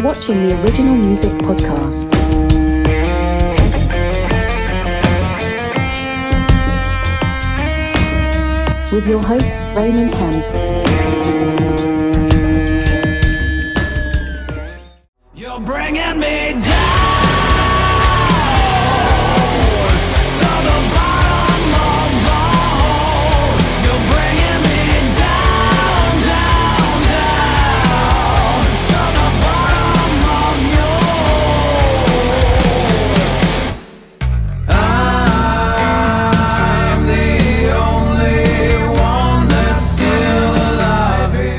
watching the Original Music Podcast. With your host, Raymond Hemms. You're bringing me down.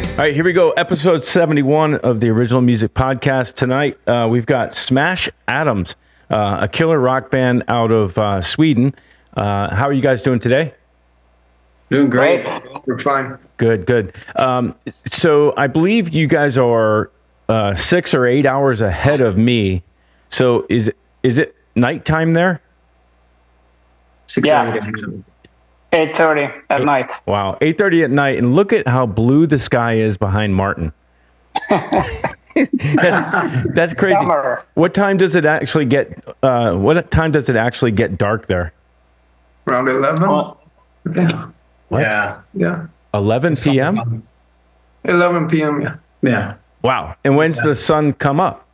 All right, here we go. Episode 71 of the Original Music Podcast. Tonight, we've got Smash Adams, a killer rock band out of Sweden. How are you guys doing today? Doing great. We're fine. Good. So I believe you guys are 6 or 8 hours ahead of me. So is it nighttime there? 8:30 at night. Wow, 8:30 at night, and look at how blue the sky is behind Martin. that's crazy. Summer. What time does it actually get? What time does it actually get dark there? Around 11? Yeah. What? Yeah. 11 p.m. 11 p.m. Yeah. Yeah. Wow. And when's the sun come up?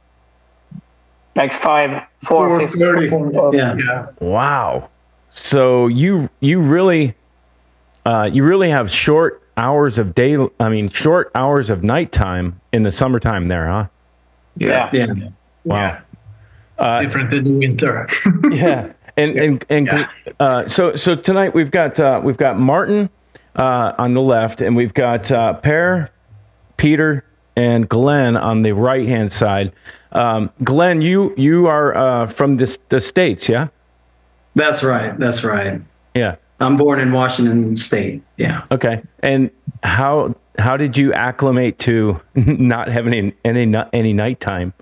Like 4:30. Yeah. Wow. So you really have short hours of short hours of nighttime in the summertime there, huh? Yeah. Wow. Different than the winter. Yeah. So tonight we've got Martin on the left, and we've got Per, Peter, and Glenn on the right hand side. Glenn, you are from the States, yeah? That's right. Yeah. I'm born in Washington State. Yeah. Okay. And how did you acclimate to not having any nighttime?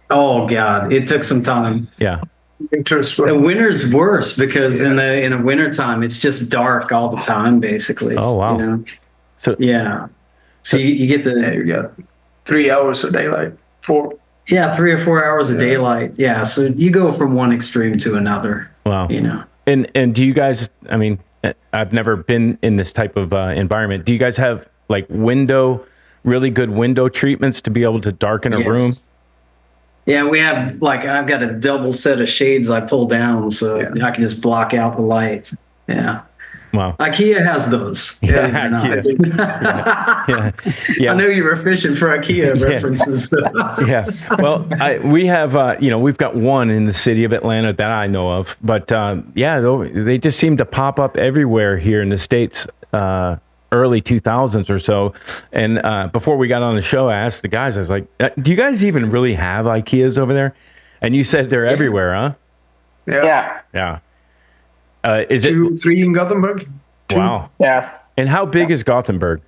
Oh God, it took some time. Yeah. The winter's worse because in the wintertime it's just dark all the time, basically. Oh wow. You know? So you get You got 3 hours of daylight. 4. Yeah, 3 or 4 hours of daylight. Yeah, so you go from one extreme to another. Wow. You know. And do you guys? I mean, I've never been in this type of environment. Do you guys have like really good window treatments to be able to darken a room? Yeah, we have I've got a double set of shades I pull down so I can just block out the light. Yeah. Wow. IKEA has those. Yeah. I knew you were fishing for IKEA references. So. Yeah. Well, we have, we've got one in the city of Atlanta that I know of, but they just seem to pop up everywhere here in the States, early 2000s or so. And before we got on the show, I asked the guys, I was like, do you guys even really have IKEAs over there? And you said they're everywhere, huh? Yeah. Is 2, 3 in Gothenburg? 2. Wow. Yes. And how big is Gothenburg?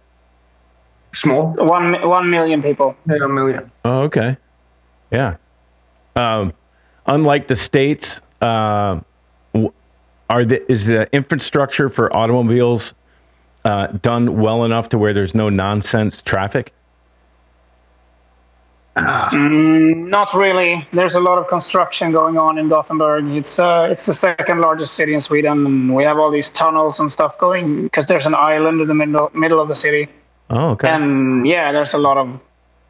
Small. 1 million people. Yeah, 1 million. Oh, okay. Yeah. Unlike the States, is the infrastructure for automobiles done well enough to where there's no nonsense traffic? Not really. There's a lot of construction going on in Gothenburg. It's the second largest city in Sweden, and we have all these tunnels and stuff going because there's an island in the middle of the city. Oh, okay. And there's a lot of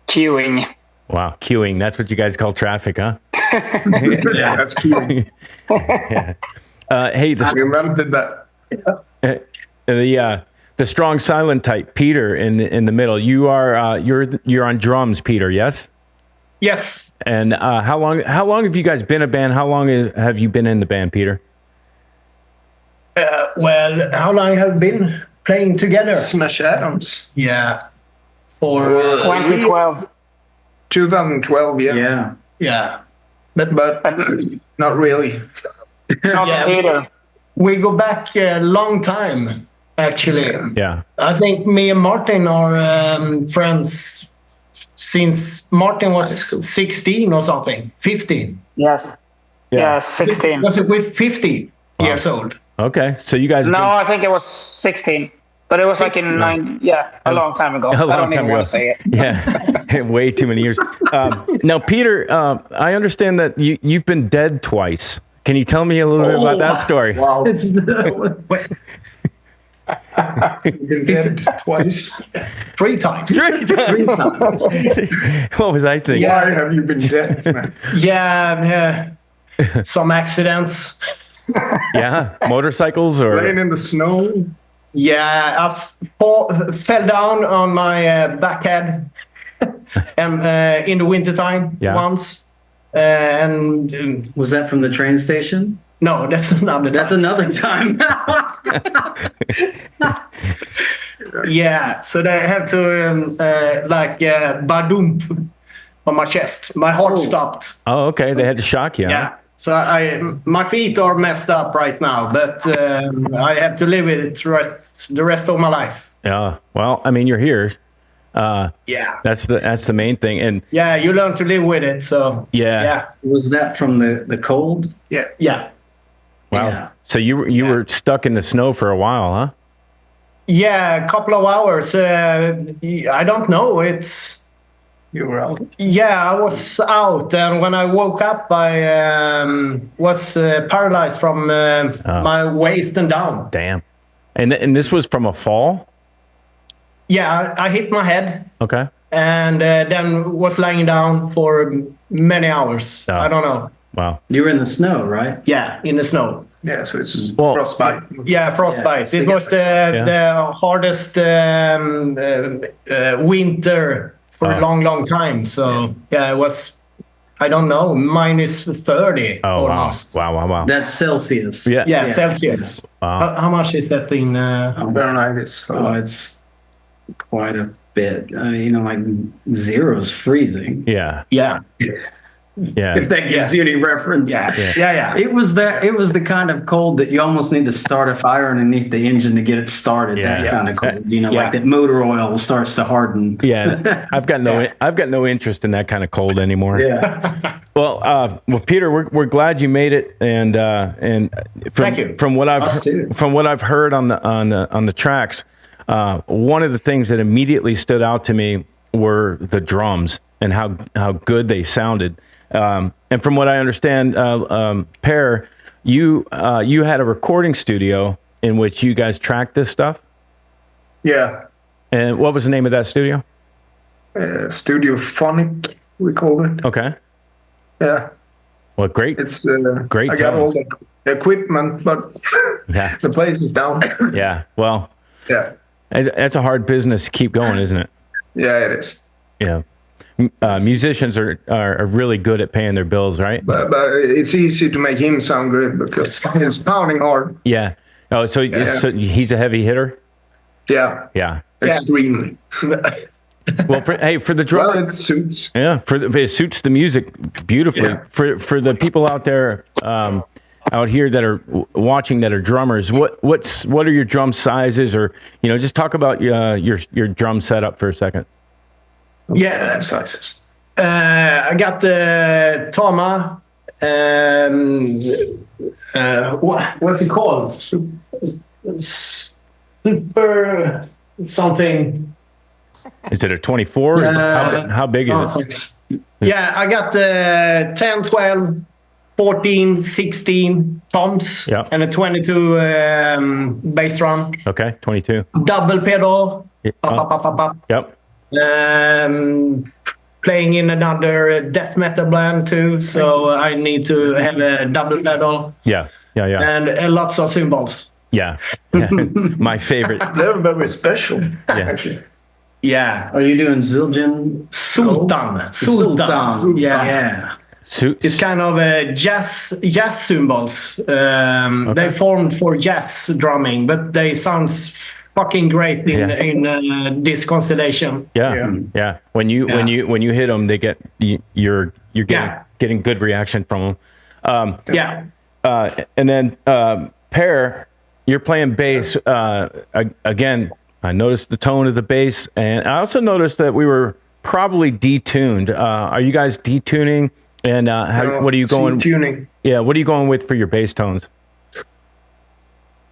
queuing. Wow, queuing. That's what you guys call traffic, huh? Yeah, that's queuing. Yeah. Hey, We invented that. The strong silent type, Peter, in the middle. You are you're on drums, Peter. Yes. Yes. And how long have you guys been a band? How long have you been in the band, Peter? Well, how long have we been playing together? Smash Adams. Yeah. For 2012. 2012, yeah. Yeah. But not really. Not Peter. We go back a long time, actually. Yeah. I think me and Martin are friends since Martin was 16 or something. 15. Yes. Yeah, 16. Was it with 15 years old? Okay, so you guys... I think it was 16. But it was like in a long time ago. A long I don't time even ago. want to say it. Yeah. Way too many years. Now, Peter, I understand that you've been dead twice. Can you tell me a little bit about that story? Wow. It's Been dead twice. 3 times. Three times. What was I thinking? Why have you been dead, man? Yeah, some accidents. Yeah, motorcycles or Laying in the snow. Yeah, fell down on my back head and, in the wintertime once. And was that from the train station? no, that's another time. That's another time. Yeah, so they have to badoom on my chest. My heart stopped. Oh, okay. They had to shock you. Yeah. So my feet are messed up right now, but I have to live with it the rest of my life. Yeah. Well, I mean, you're here. Yeah. That's the main thing. And Yeah, you learn to live with it. So yeah. Was that from the cold? Yeah. Wow. Yeah. So you were stuck in the snow for a while, huh? Yeah, a couple of hours. I don't know. It's You were out. I was out, and when I woke up, I was paralyzed from my waist and down. Damn. And this was from a fall? Yeah, I hit my head. Okay. And then was lying down for many hours. Oh. I don't know. Wow. You were in the snow, right? Yeah, in the snow. Yeah, so it's Well, frostbite. Yeah, frostbite. Yeah. It was the hardest winter for a long time. So it was, I don't know, minus 30 Oh, almost. wow. That's Celsius. Yeah. Yeah, Celsius. Wow. How much is that in? Fahrenheit is Oh, it's quite a bit. Like zero's freezing. Yeah. Yeah. Yeah. If that gives you any reference. Yeah. It was the kind of cold that you almost need to start a fire underneath the engine to get it started. Yeah. That kind of cold. Yeah. Like that motor oil starts to harden. Yeah. I've got no interest in that kind of cold anymore. Yeah. Well, Peter, we're glad you made it, and Thank you. From what Us too. I've heard on the tracks, one of the things that immediately stood out to me were the drums and how good they sounded. And from what I understand, Per, you had a recording studio in which you guys tracked this stuff. Yeah. And what was the name of that studio? Studio Phonic, we called it. Okay. Yeah. Well, great. It's Great I got tones. all the equipment, but Yeah. the place is down. Yeah. Well, Yeah. that's a hard business to keep going, isn't it? Yeah, it is. Yeah. Musicians are really good at paying their bills, right? But it's easy to make him sound good because he's pounding hard. Yeah. Oh, so so he's a heavy hitter? Yeah. Yeah. Extremely. Well, for the drummer, Well, it suits. yeah, it suits the music beautifully. Yeah. For the people out there, out here that are watching that are drummers, what are your drum sizes, or just talk about your drum setup for a second. Yeah. Sizes. I got the Tama. What's it called? Super something. Is it a 24? How big is it? Yeah, I got the 10, 12, 14, 16 toms Yeah. and a 22 bass drum. Okay, 22. Double pedal. Yeah. Up. Yep. Playing in another death metal band too, so I need to have a double pedal Yeah. and lots of cymbals. Yeah. My favorite. They're very special, Yeah. actually. Yeah, Are you doing Zildjian? Sultan. Yeah. Suits. It's kind of a jazz cymbals. They formed for jazz drumming, but they sound fucking great in this constellation. Yeah. When you hit them, they get you're getting good reaction from them. And then Per, you're playing bass again. I noticed the tone of the bass, and I also noticed that we were probably detuned. Are you guys detuning? And what are you going? Tuning. Yeah, what are you going with for your bass tones?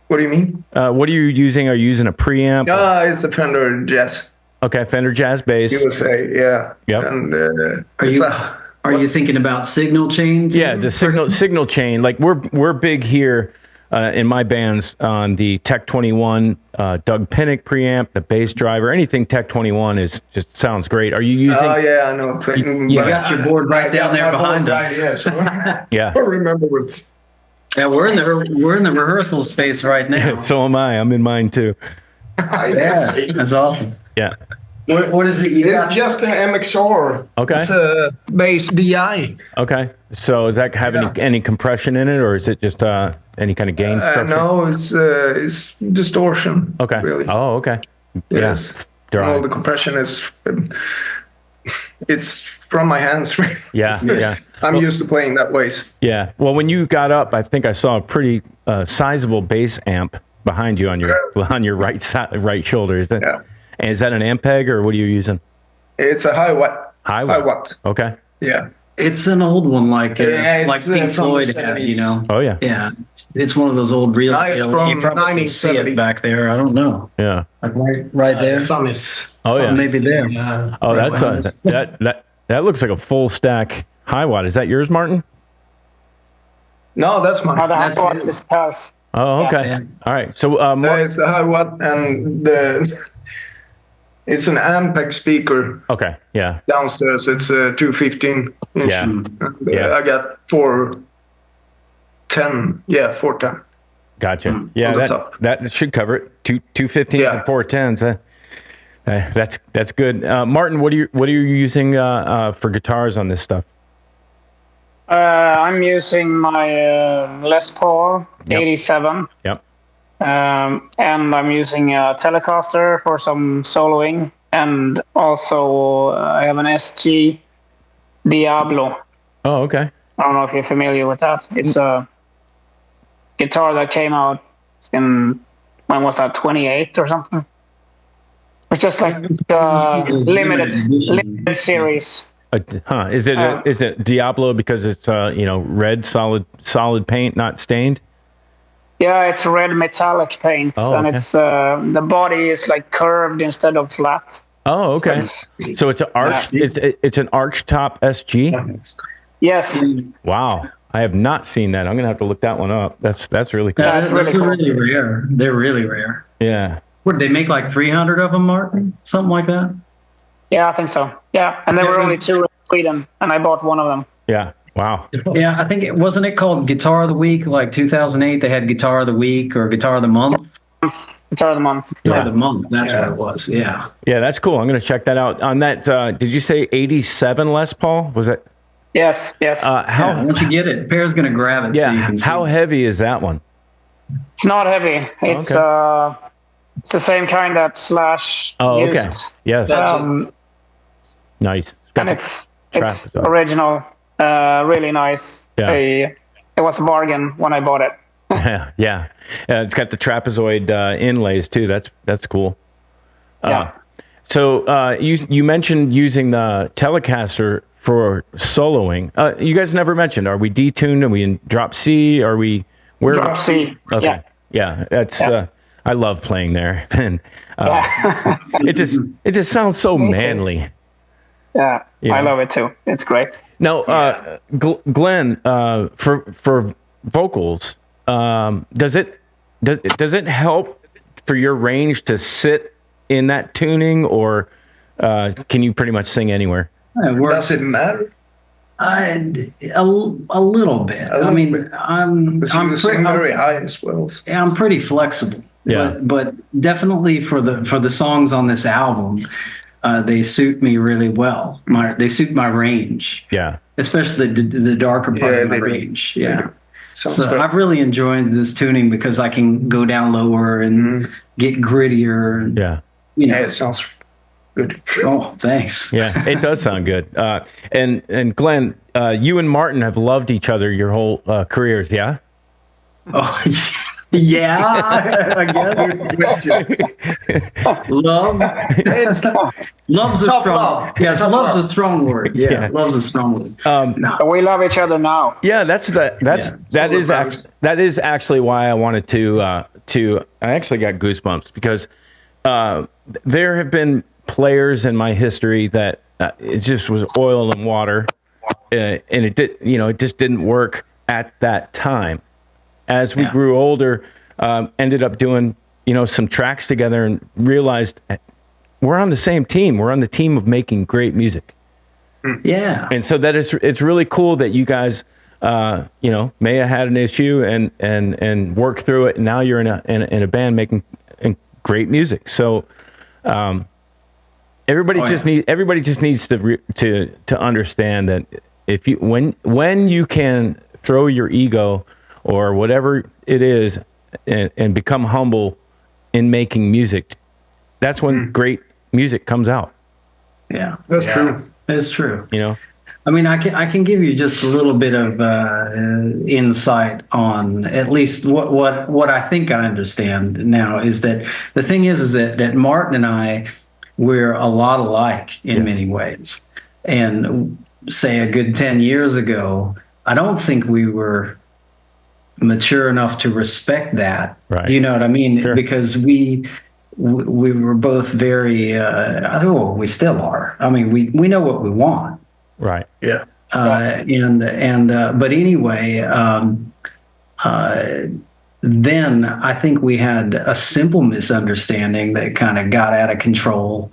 What do you mean? What are you using? Are you using a preamp? It's a Fender Jazz. Okay, Fender Jazz Bass. USA, yeah. Yep. And Are you thinking about signal chains? Yeah, the signal chain. Like we're big here in my bands on the Tech 21, Doug Pinnick preamp, the bass driver, anything Tech 21 is just sounds great. Are you using? Oh yeah, I know. You got your board right down there behind us. Right, yeah, so Yeah. I don't remember what. Yeah, we're in the rehearsal space right now. So am I. I'm in mine too. Yeah, that's awesome. Yeah. What is it? It's just an MXR. Okay. It's a bass DI. Okay. So does that have any compression in it, or is it just any kind of gain structure? No, it's distortion. Okay. Really. Oh, okay. Yes. Yeah. All the compression is. It's from my hands. Yeah. Yeah. I'm used to playing that ways. Yeah. Well, when you got up, I think I saw a pretty sizable bass amp behind you on your right side, right shoulder. Is that? Yeah. And is that an Ampeg or what are you using? It's a high watt. High watt. Okay. Yeah. It's an old one, like it's, Pink from the Floyd had, 70s. you know. Oh yeah. Yeah, it's one of those old real. No, it's you from probably can see 1970. it back there. I don't know. Yeah. Like right there. The sun is. Oh yeah. Maybe there. Oh, that's that looks like a full stack high watt. Is that yours, Martin? No, that's mine. The That's high it. is house. Oh, okay. Yeah. All right. So It's a high watt and it's an Ampeg speaker okay. Yeah. downstairs. It's a 215 inch. Yeah. And, Yeah. I got 410. Yeah, 410. Gotcha. Yeah, on the top. that should cover it. 215s Yeah. and 410s. That's good. Martin, what are you using for guitars on this stuff? I'm using my Les Paul Yep. 87. Yep. And I'm using a Telecaster for some soloing, and also I have an SG Diablo. Oh, okay. I don't know if you're familiar with that. It's a guitar that came out in, when was that, 28 or something? It's just like limited series. Is it Diablo because it's red solid paint, not stained? Yeah, it's red metallic paint, Oh, and okay. it's the body is like curved instead of flat. Oh, okay. So it's an arch. It's an arch top SG. Yes. Wow, I have not seen that. I'm gonna have to look that one up. That's really cool. Yeah, it's really cool. really rare. They're really rare. Yeah. What did they make, like 300 of them, Martin? Something like that. Yeah, I think so. Yeah, and there were only 2 in Sweden, and I bought one of them. Yeah. Wow. Yeah, I think wasn't it called Guitar of the Week? Like 2008, they had Guitar of the Week or Guitar of the Month. Guitar of the month. Guitar of the Month. That's what it was. Yeah. Yeah, that's cool. I'm gonna check that out. On that, did you say 87 Les Paul? Was that? Yes. How? Once you get it, Pear's gonna grab it. So you Yeah. can see. How heavy is that one? It's not heavy. It's it's the same kind that Slash Oh, used. okay. Yes. Nice. Got And the it's trapezoid. original. Really nice. Yeah. It was a bargain when I bought it. Yeah. It's got the trapezoid inlays too. That's cool. Yeah. So you mentioned using the Telecaster for soloing. You guys never mentioned. Are we detuned? Are we in drop C? Are we where? Drop C. Okay. Yeah. That's. I love playing there, and it just sounds so manly. Yeah, Yeah. I love it too. It's great. Now, Glenn, for vocals, does it help for your range to sit in that tuning, or can you pretty much sing anywhere? It works. Does it matter? A little bit. I mean, I'm sing very high as well. Yeah, I'm pretty flexible. Yeah. But definitely for the songs on this album, they suit me really well. They suit my range. Yeah. Especially the darker part of my they do. range. They Yeah. do. Sounds So great. I've really enjoyed this tuning because I can go down lower and get grittier. And, Yeah. you know. Yeah, it sounds good. Oh, thanks. Yeah, it does sound good. And Glenn, you and Martin have loved each other your whole careers, yeah? Oh, yeah. I guess. Love. Love's a Tough strong. love. Yes, Tough love's love. a strong word. Yeah, love's a strong word. We love each other now. Yeah, that is actually why I wanted to I actually got goosebumps because there have been players in my history that it just was oil and water, and it did, it just didn't work at that time. As we grew older, ended up doing, some tracks together and realized we're on the same team. We're on the team of making great music. Yeah. And so that it's really cool that you guys, may have had an issue and worked through it. And now you're in a band making great music. So, everybody just needs to understand that if you, when you can throw your ego or whatever it is and become humble in making music, that's when great music comes out. Yeah. That's true. It's true. I mean, I can give you just a little bit of insight on at least what I think I understand now is that the thing is that Martin and I, we're a lot alike in many ways. And say a good 10 years ago, I don't think we were mature enough to respect that. Right. Do you know what I mean? Sure. Because we were both very, we still are. I mean, we know what we want. Right. Yeah. But anyway, then I think we had a simple misunderstanding that kind of got out of control.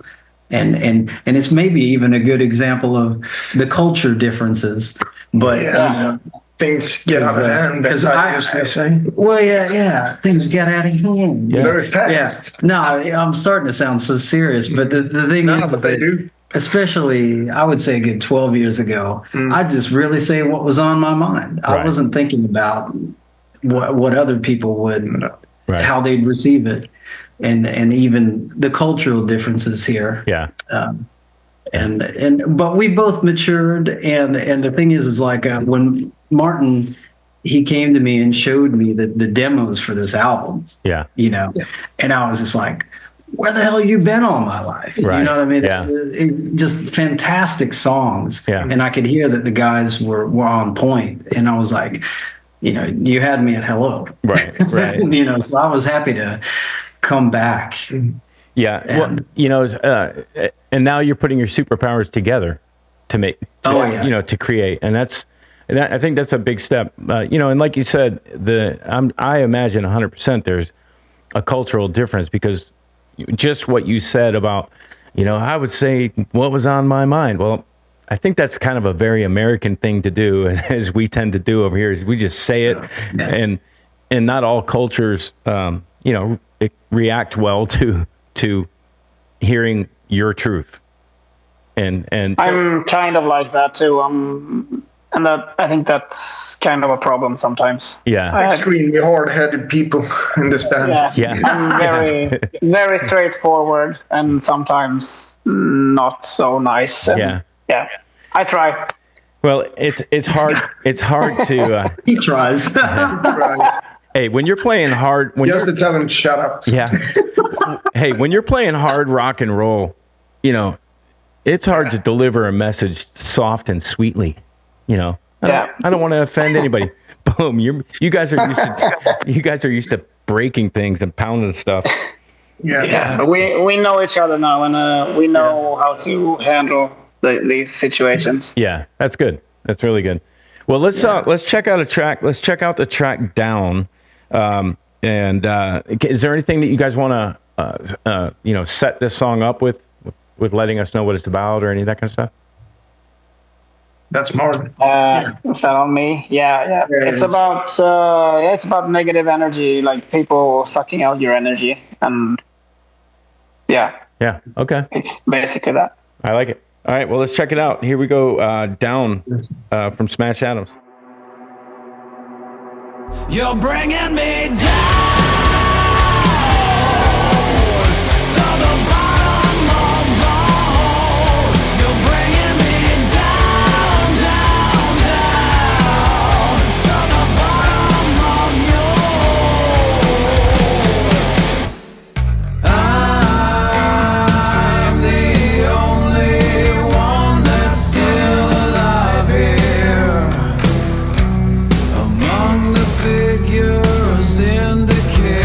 And it's maybe even a good example of the culture differences. But things get out of hand. As I used to say. Well, yeah, things get out of hand. Yeah. Very fast. Yeah. No, I'm starting to sound so serious, but the thing is, But they do. especially I would say a good 12 years ago, I just really say what was on my mind. Right. I wasn't thinking about what other people would, Right. how they'd receive it, and even the cultural differences here. Yeah. But we both matured, and the thing is like when Martin, he came to me and showed me the demos for this album. Yeah. And I was just like, where the hell you been all my life? Right. You know what I mean? Yeah. Just fantastic songs. Yeah. And I could hear that the guys were on point. And I was like, you had me at hello. Right. Right. So I was happy to come back. Yeah. And- And now you're putting your superpowers together to make, to create. And I think that's a big step. And like you said, I imagine 100% there's a cultural difference because just what you said about, I would say what was on my mind. Well, I think that's kind of a very American thing to do, as we tend to do over here. Is we just say it, and not all cultures, react well to hearing your truth. And so, I'm kind of like that too. And that I think that's kind of a problem sometimes. yeah, Extremely hard-headed people in this band. yeah, I'm very, very straightforward and sometimes not so nice. And yeah. I try. Well, it's hard. It's hard to. He tries. Right. Hey, when you're playing hard, Just to tell them shut up. yeah. Hey, when you're playing hard rock and roll, it's hard to deliver a message soft and sweetly. I don't want to offend anybody. Boom! You guys are used to breaking things and pounding stuff. Yeah. But we know each other now, and we know how to handle these situations. Yeah, that's good. That's really good. Well, let's check out a track. Let's check out the track Down. And is there anything that you guys want to set this song up with letting us know what it's about or any of that kind of stuff? That's Martin. Is that on me? Yeah. It's about negative energy, like people sucking out your energy, and yeah, Okay, it's basically that. I like it. All right, well, let's check it out. Here we go. Down from Smash Adams. You're bringing me down to the bottom of the hole. You're bringing me down, down, down to the bottom of your hole. I'm the only one that's still alive here among the figures in the cave.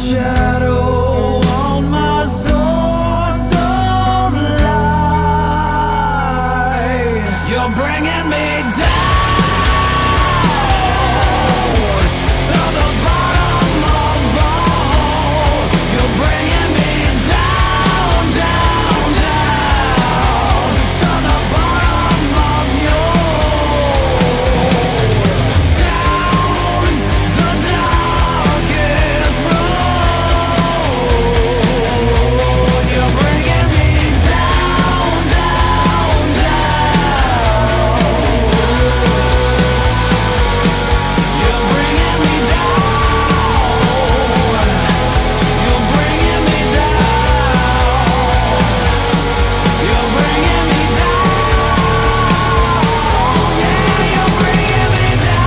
shadow on my source of light. You're bringing me down to the bottom of the hole. You're bringing me down, down, down to the bottom of your down the darkest road. You're bringing me down, down, down. You're bringing me down. You're bringing me down. You're bringing me down. Yeah, you're bringing me down.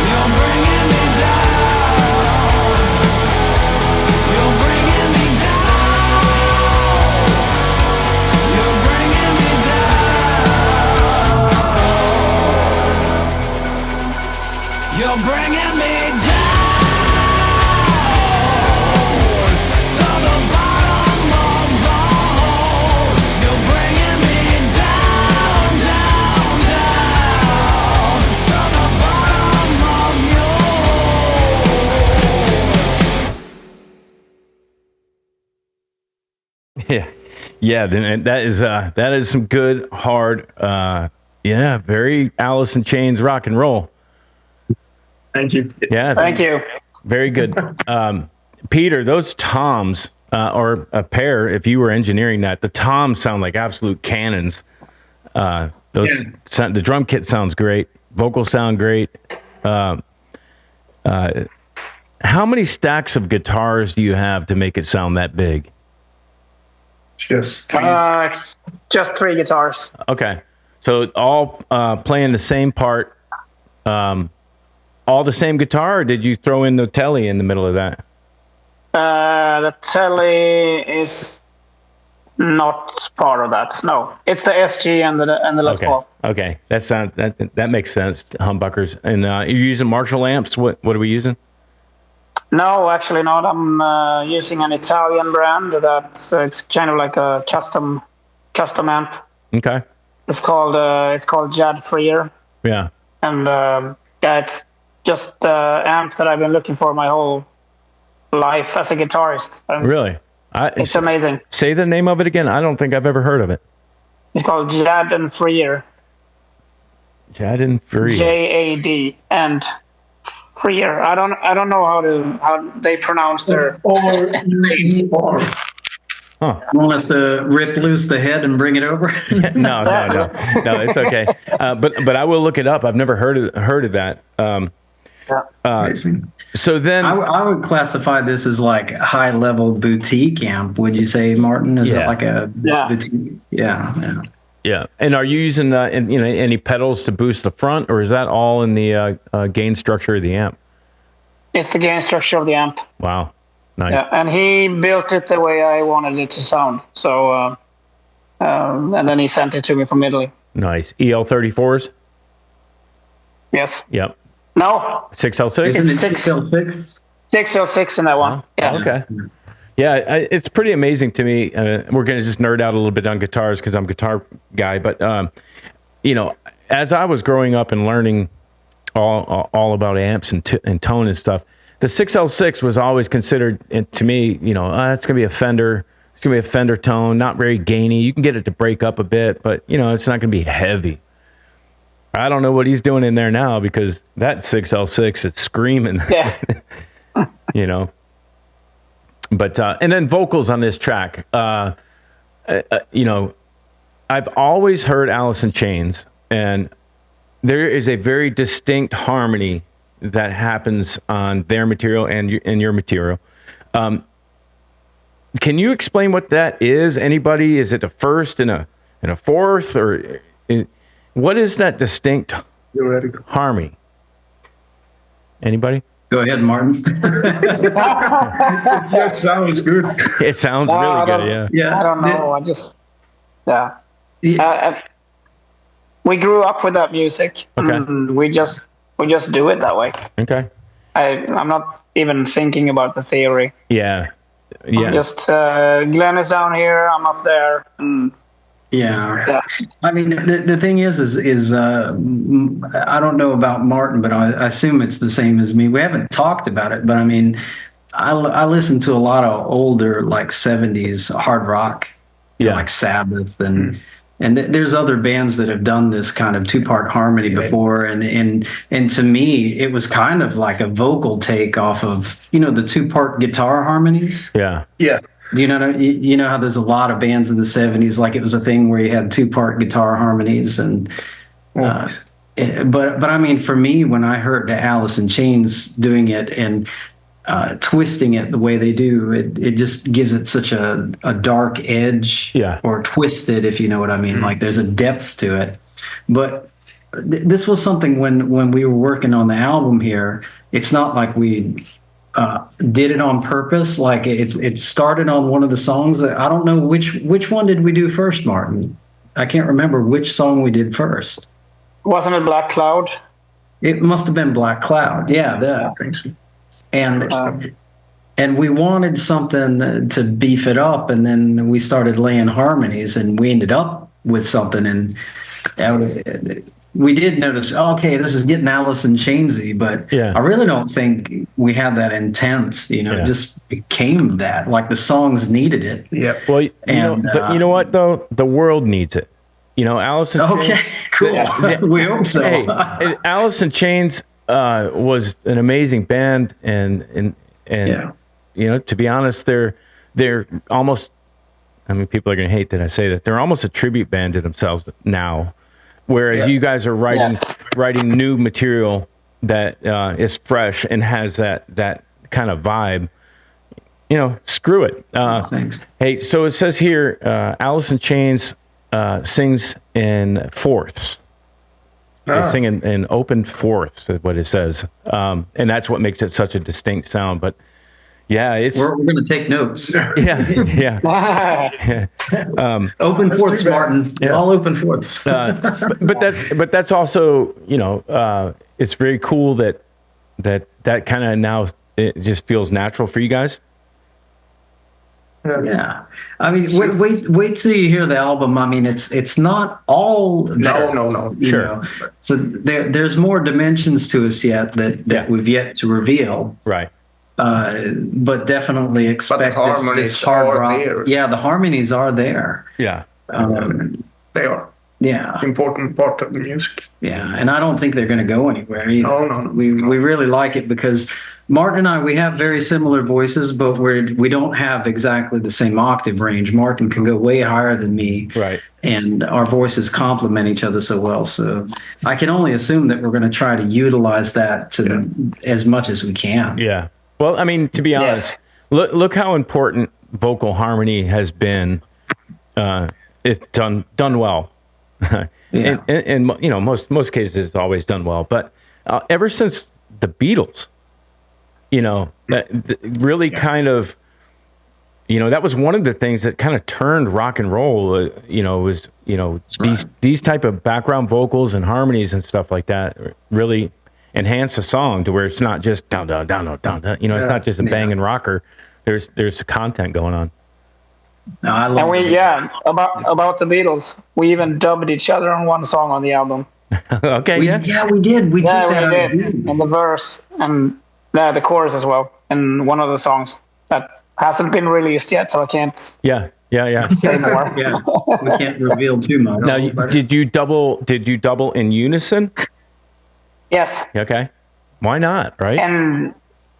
You're bringing me down. You're bringing me down. You're bringing me down. You're bringing me down to the bottom of the hole. You're bringing me down, down, down to the bottom of your. Yeah, yeah. Then that is some good hard, yeah, very Alice in Chains rock and roll. Thank you. Yeah, Thank you. very good. Peter, those toms or a pair, if you were engineering that, the toms sound like absolute cannons. The drum kit sounds great. Vocals sound great. How many stacks of guitars do you have to make it sound that big? Just Just 3 guitars. Okay, so all playing the same part, all the same guitar, or did you throw in the telly in the middle of that? The telly is not part of that. No, it's the SG and the Les Paul. Okay, that makes sense. Humbuckers, and you're using Marshall amps. What are we using? No, actually not. I'm using an Italian brand that's it's kind of like a custom amp. Okay. It's called Jad Freer, Yeah. and yeah, it's just amp that I've been looking for my whole life as a guitarist. And Really? it's amazing. Say the name of it again. I don't think I've ever heard of it. It's called Jad and Freer. Jad and Free. JAD and Freer. I don't know how they pronounce their names. Huh. Want us to rip loose the head and bring it over? No, it's okay. But I will look it up. I've never heard of that. Amazing. So then, I would classify this as like high level boutique amp. Would you say, Martin? Is it like a boutique? Yeah. yeah. And are you using any pedals to boost the front, or is that all in the gain structure of the amp? It's the gain structure of the amp. Wow, nice. Yeah, and he built it the way I wanted it to sound. So, and then he sent it to me from Italy. Nice. EL34s. Yes. Yep. No. 6L6. Isn't it Six- 6L6? 606 in that one. Yeah. Okay. Yeah, it's pretty amazing to me. We're going to just nerd out a little bit on guitars because I'm a guitar guy. But, as I was growing up and learning all about amps and tone and stuff, the 6L6 was always considered, to me, it's going to be a Fender. It's going to be a Fender tone, not very gainy. You can get it to break up a bit, but, it's not going to be heavy. I don't know what he's doing in there now because that 6L6 is screaming. Yeah. But and then vocals on this track. I've always heard Alice in Chains, and there is a very distinct harmony that happens on their material and your material. Can you explain what that is? Anybody? Is it a first and a fourth, or what is that distinct harmony? Anybody? Go ahead, Martin. Yeah, sounds good. It sounds really good. Yeah. I don't know. We grew up with that music. Okay. And we just do it that way. Okay. I'm not even thinking about the theory. Yeah. I'm just Glenn is down here, I'm up there. Yeah. I mean, the thing is I don't know about Martin, but I assume it's the same as me. We haven't talked about it, but I mean, I listen to a lot of older, like 70s hard rock, like Sabbath and there's other bands that have done this kind of 2-part harmony before, and to me, it was kind of like a vocal take off of, the 2-part guitar harmonies. Yeah. Yeah. Do you know how there's a lot of bands in the 70s, like it was a thing where you had 2-part guitar harmonies, and but I mean, for me, when I heard Alice in Chains doing it and twisting it the way they do, it just gives it such a dark edge, or twisted, if you know what I mean. Like there's a depth to it. But this was something when we were working on the album here. It's not like we did it on purpose. Like it started on one of the songs. I don't know which one did we do first, Martin. I can't remember which song we did first. Wasn't it Black Cloud? It must have been Black Cloud. Yeah, that. And we wanted something to beef it up, and then we started laying harmonies, and we ended up with something. And we did notice, okay, this is getting Alice in Chainsy, but I really don't think we had that intent. It just became that. Like the songs needed it. Yeah. Well, you know what though? The world needs it. Alice in Chains. Okay, cool. We hope so. Hey, Alice in Chains was an amazing band, and to be honest, they're almost. I mean, people are going to hate that I say that. They're almost a tribute band to themselves now, whereas you guys are writing new material that is fresh and has that kind of vibe. Screw it. Thanks. Hey, so it says here, Alice in Chains sings in fourths. They sing in open fourths, is what it says, and that's what makes it such a distinct sound. But we're going to take notes. Yeah. Open fourths, Martin. All open fourths. but that's also it's very cool that kind of now it just feels natural for you guys. Yeah, I mean, wait till you hear the album. I mean, it's not all there, no. Sure. So there's more dimensions to us yet that we've yet to reveal. Right. But definitely expect this hard rock. There. Yeah, the harmonies are there. Yeah. They are. Yeah. Important part of the music. Yeah, and I don't think they're going to go anywhere either. No. We really like it because Martin and I, we have very similar voices, but we don't have exactly the same octave range. Martin can go way higher than me. Right. And our voices complement each other so well. So I can only assume that we're going to try to utilize that as much as we can. Yeah. Well, I mean, to be honest, look how important vocal harmony has been if done well. And most cases it's always done well, but ever since the Beatles, that really kind of, that was one of the things that kind of turned rock and roll. Was these type of background vocals and harmonies and stuff like that really enhance a song to where it's not just down down down down down. It's not just a banging rocker. There's content going on. No, I love about the Beatles, we even dubbed each other on one song on the album. Okay, we did. We did, and the verse and the chorus as well, and one of the songs that hasn't been released yet, so I can't. Yeah. Say more. We can't reveal too much. Now, did you double in unison? Yes. Okay. Why not? Right. And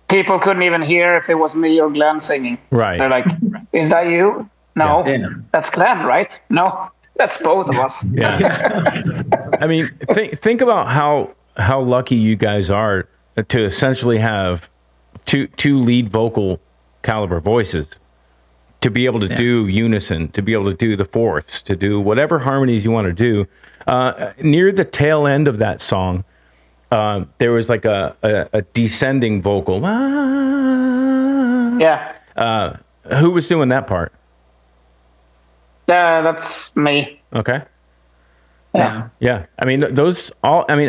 people couldn't even hear if it was me or Glenn singing. Right. They're like, "Is that you?" No, that's Glenn, right? No, that's both of us. Yeah. I mean, think about how lucky you guys are to essentially have two lead vocal caliber voices, to be able to do unison, to be able to do the fourths, to do whatever harmonies you want to do. Near the tail end of that song, there was like a descending vocal. Yeah. Who was doing that part? That's me. Okay. Yeah. Yeah. I mean,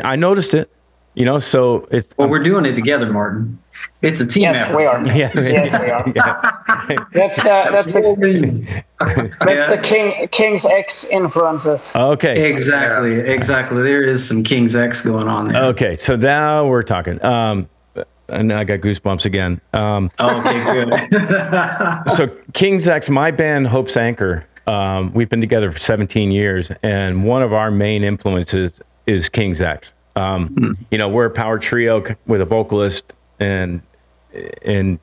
I noticed it. You know, so it's Well, we're doing it together, Martin. It's a team Yes, effort. we are. yeah, Yes, we are. That's the King's X influences. Okay. Exactly. There is some King's X going on there. Okay, so now we're talking. And I got goosebumps again. Okay, good. So King's X, my band Hope's Anchor, we've been together for 17 years, and one of our main influences is King's X. You know, we're a power trio with a vocalist, and I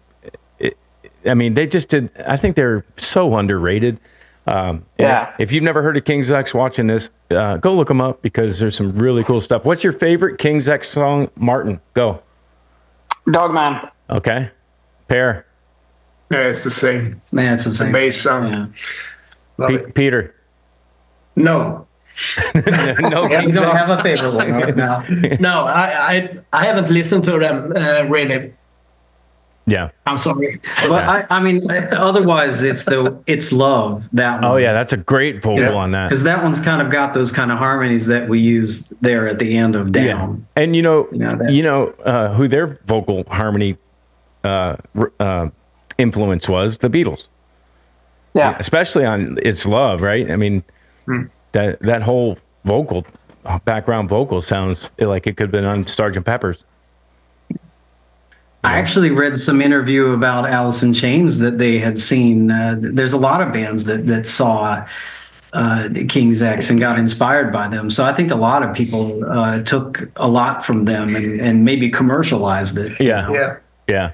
mean, they just did. I think they're so underrated. If you've never heard of King's X, watching this, go look them up because there's some really cool stuff. What's your favorite King's X song, Martin? Go. Dogman. Okay. Pear. Yeah, it's the same. Man, it's the same. Bass song. Yeah. Love it. Peter. No. No, You don't have a favorite one right now. No, I haven't listened to them really. Yeah. I'm sorry. But I mean, otherwise, it's Love, that one. Oh yeah, that's a great vocal on that. Because that one's kind of got those kind of harmonies that we used there at the end of Down. And you know who their vocal harmony influence was? The Beatles. Yeah. Especially on It's Love, right? I mean, that whole background vocal sounds like it could have been on Sgt. Pepper's. I actually read some interview about Alice in Chains that they had seen. There's a lot of bands that saw King's X and got inspired by them. So I think a lot of people took a lot from them and maybe commercialized it. Yeah. Yeah.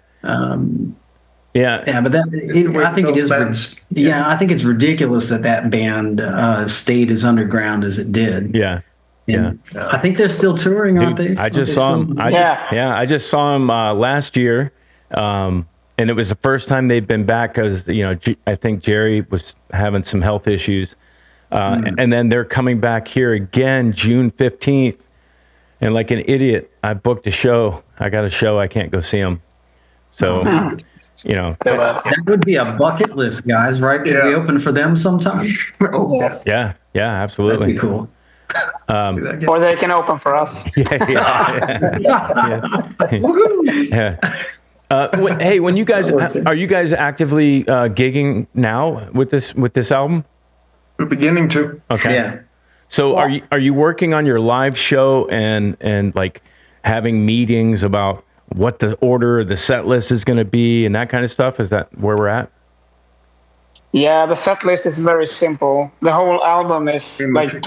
But I think it is. Bands. I think it's ridiculous that band stayed as underground as it did. Yeah. And I think they're still touring, aren't they? I just saw them. I just saw them last year, and it was the first time they'd been back because I think Jerry was having some health issues, and then they're coming back here again June 15th, and like an idiot, I booked a show. I got a show. I can't go see them, so that would be a bucket list, guys. Right? Could we open for them sometime? Oh, yes. Yeah, absolutely. That'd be cool. Or they can open for us. Hey, when you guys are you guys actively gigging now with this album? We're beginning to. Okay. Yeah. So are you working on your live show and like having meetings about what the order of the set list is going to be and that kind of stuff? Is that where we're at? Yeah, the set list is very simple. The whole album is like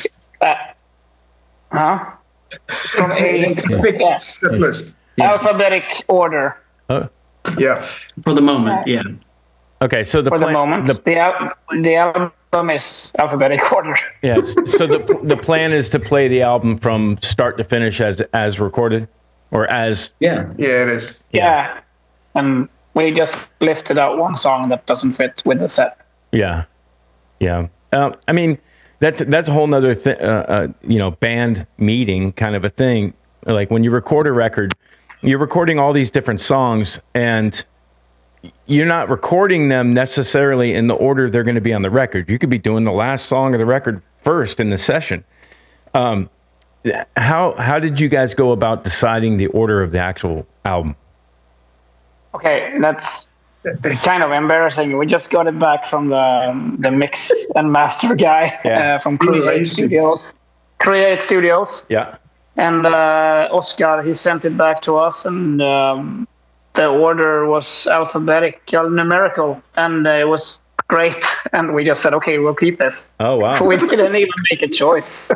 from a Fixed set list. alphabetic order. Yeah. For the moment, yeah. Okay, so the album is alphabetic order. Yes. So the plan is to play the album from start to finish as recorded, or as Yeah, it is. Yeah. And we just lifted out one song that doesn't fit with the set. Yeah. I mean, that's a whole nother band meeting kind of a thing. Like when you record a record, you're recording all these different songs, and you're not recording them necessarily in the order they're going to be on the record. You could be doing the last song of the record first in the session. How did you guys go about deciding the order of the actual album? Okay, that's kind of embarrassing. We just got it back from the mix and master guy from Create Studios. Yeah. And Oscar, he sent it back to us, and the order was numerical, and it was great. And we just said, okay, we'll keep this. Oh, wow. We didn't even make a choice.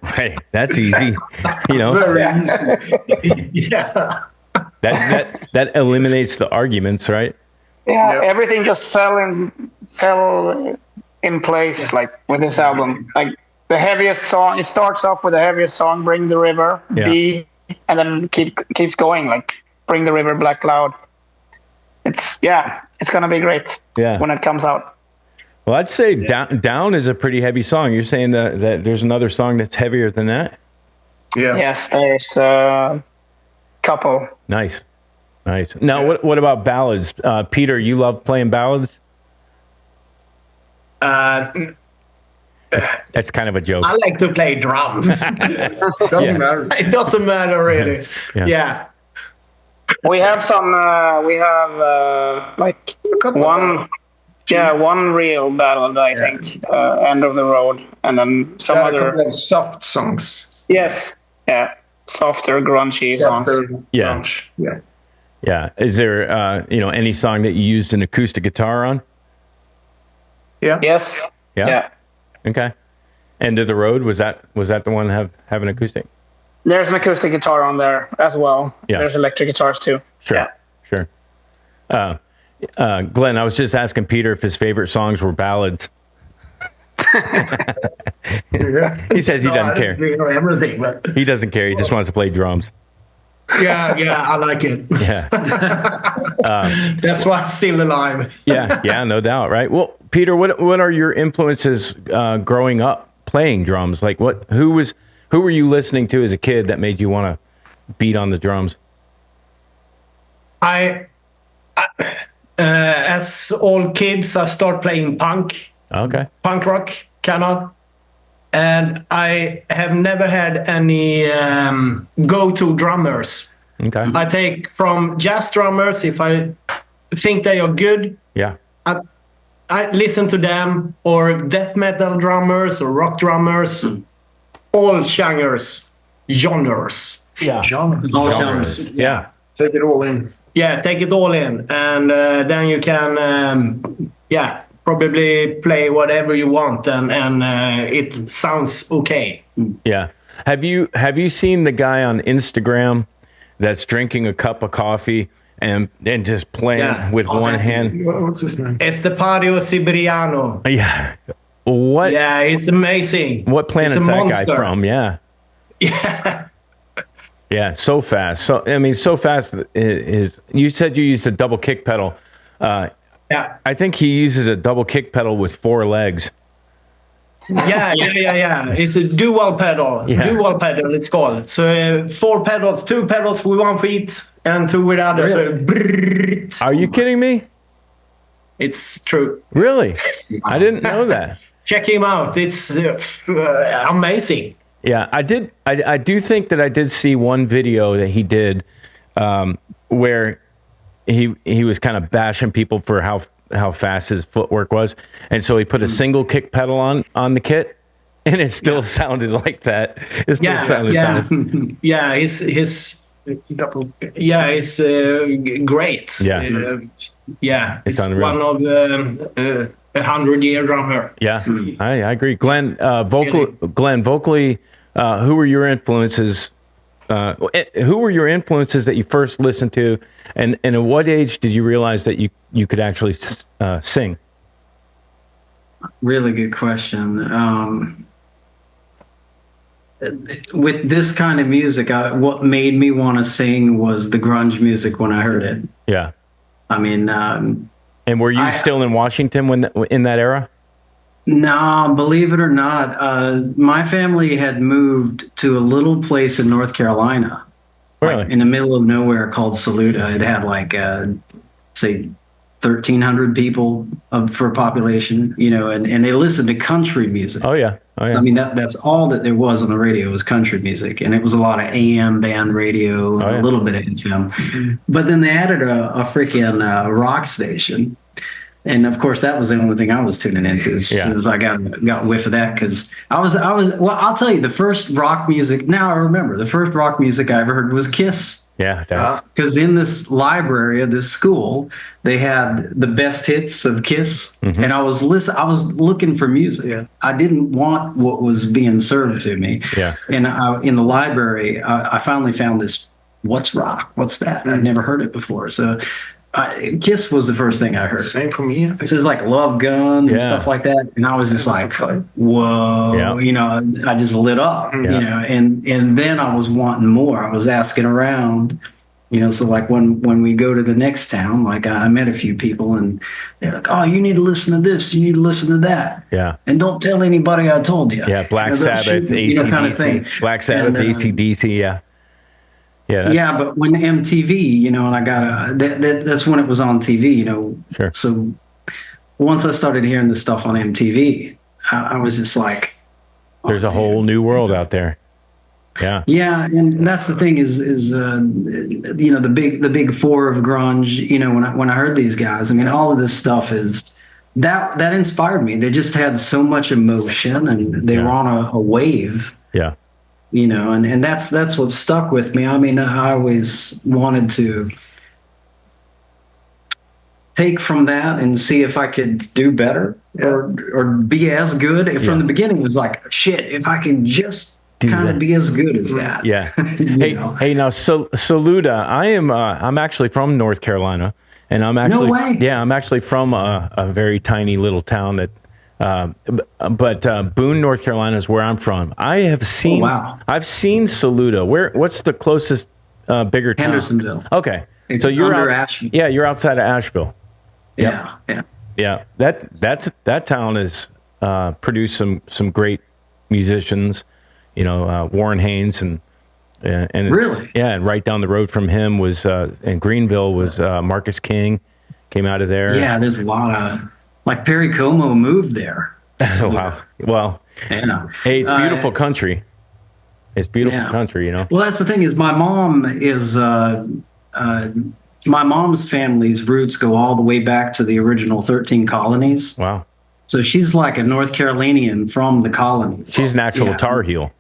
Hey, that's easy. Very easy. Yeah. That eliminates the arguments, right? Yeah, Yep. everything just fell in place, like with this album. Like the heaviest song, it starts off with the heaviest song, "Bring the River," B, and then keeps going, like "Bring the River," Black Cloud. It's gonna be great when it comes out. Well, I'd say Down is a pretty heavy song. You're saying that there's another song that's heavier than that? Yeah. Yes, there's a couple. Nice. Now, what about ballads? Peter, you love playing ballads? That's kind of a joke. I like to play drums. Doesn't matter. It doesn't matter really. Yeah. Yeah. We have some. We have like one. Yeah, one real ballad, I think. End of the road, and then some A other. couple of soft songs. Yes. Yeah. Softer, grungy songs. Yeah. Grunge. Yeah. Yeah. Is there, any song that you used an acoustic guitar on? Yeah. Yes. Yeah. Yeah. Okay. End of the road, was that the one have an acoustic? There's an acoustic guitar on there as well. Yeah. There's electric guitars too. Sure. Yeah. Sure. Glenn, I was just asking Peter if his favorite songs were ballads. He says he doesn't care. Everything, but He doesn't care. He just wants to play drums. yeah, I like it. Yeah. That's why I'm still alive. Yeah, no doubt, right? Well, Peter, what are your influences growing up playing drums? Like who were you listening to as a kid that made you want to beat on the drums? As all kids, I start playing punk rock, kind of. And I have never had any go-to drummers. Okay. I take from jazz drummers if I think they are good. Yeah. I listen to them, or death metal drummers or rock drummers, all genres. Yeah. All genres. Yeah. Take it all in. Yeah, take it all in, and then you can, probably play whatever you want, and it sounds okay. Yeah. Have you seen the guy on Instagram that's drinking a cup of coffee and just playing with one hand? What's his name? Estepario Siberiano. Yeah. What? Yeah, it's amazing. What planet's It's a that guy monster. from? Yeah. Yeah. Yeah. So fast. So fast. You said you used a double kick pedal. Yeah. I think he uses a double kick pedal with 4 legs. Yeah. It's a dual pedal. Yeah. Dual pedal, it's called. So 4 pedals, 2 pedals with 1 foot and 2 with other. So brrrt. Are you kidding me? It's true. Really? I didn't know that. Check him out. It's amazing. Yeah, I did. I do think that I did see one video that he did where he was kind of bashing people for how fast his footwork was, and so he put a single kick pedal on the kit, and it still sounded like that. It still sounded fast. Yeah, he's great. Yeah. It's unreal. one of the 100-year drummer. Yeah, I agree. Glenn, vocally, who were your influences? Who were your influences that you first listened to, and at what age did you realize that you could actually sing? Really good question. With this kind of music, what made me want to sing was the grunge music when I heard it. Yeah. I mean, and were you still in Washington in that era? No, believe it or not, my family had moved to a little place in North Carolina, Really? in the middle of nowhere called Saluda. It had like, say, 1,300 people for a population, and they listened to country music. Oh yeah. I mean, that's all that there was on the radio was country music, and it was a lot of AM band radio, and a little bit of FM. But then they added a freaking rock station. And of course, that was the only thing I was tuning into as soon as I got whiff of that, because I was. Well, I'll tell you, the first rock music. Now I remember the first rock music I ever heard was Kiss. Yeah. Because in this library of this school, they had the best hits of Kiss, and I was looking for music. Yeah. I didn't want what was being served to me. Yeah. And in the library, I finally found this. What's rock? What's that? I'd never heard it before. So. Kiss was the first thing I heard. Same for me. This is like Love Gun and stuff like that, and I was just like, "Whoa!" I just lit up, and then I was wanting more. I was asking around, So like when we go to the next town, like I met a few people, and they're like, "Oh, you need to listen to this. You need to listen to that. Yeah, and don't tell anybody I told you." Yeah, Black Sabbath, AC/DC, kind of thing. Black Sabbath, AC/DC. Yeah. Yeah, but when MTV, and I got that's when it was on TV, Sure. So once I started hearing the stuff on MTV, I was just like, There's a whole new world out there. Yeah. Yeah, and that's the thing is the big four of grunge. When I heard these guys, I mean, all of this stuff is that inspired me. They just had so much emotion, and they were on a wave. Yeah. And that's what stuck with me. I mean, I always wanted to take from that and see if I could do better or be as good. From the beginning, it was like, shit, if I can just kind of be as good as that. Yeah. Hey, now, Saluda, I'm actually from North Carolina, and I'm actually, no way. Yeah, I'm actually from a very tiny little town but Boone, North Carolina is where I'm from. I've seen Saluda. What's the closest bigger town? Hendersonville. Okay. It's so you're under Asheville. Yeah, you're outside of Asheville. Yep. Yeah. That town has produced some great musicians. Warren Haynes and really, and right down the road from him was in Greenville was Marcus King, came out of there. Yeah, there's a lot of like Perry Como moved there. Wow. Well, hey, it's beautiful country. It's beautiful country, Well, that's the thing is my mom's family's roots go all the way back to the original 13 colonies. Wow. So she's like a North Carolinian from the colonies. She's an actual Tar Heel.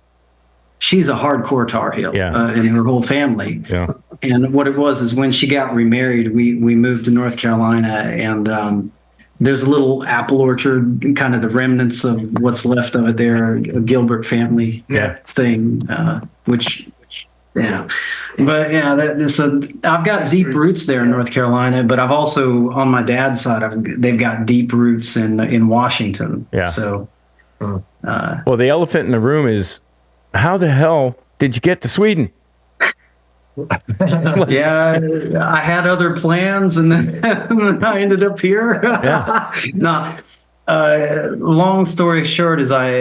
She's a hardcore Tar Heel, and her whole family. Yeah. And what it was is when she got remarried, we moved to North Carolina, and there's a little apple orchard, kind of the remnants of what's left of it there, a Gilbert family thing, which. But I've got deep roots there in North Carolina, but I've also on my dad's side, they've got deep roots in Washington. Yeah. So, well, the elephant in the room is, how the hell did you get to Sweden? Yeah, I had other plans, and then I ended up here. Yeah. Long story short is I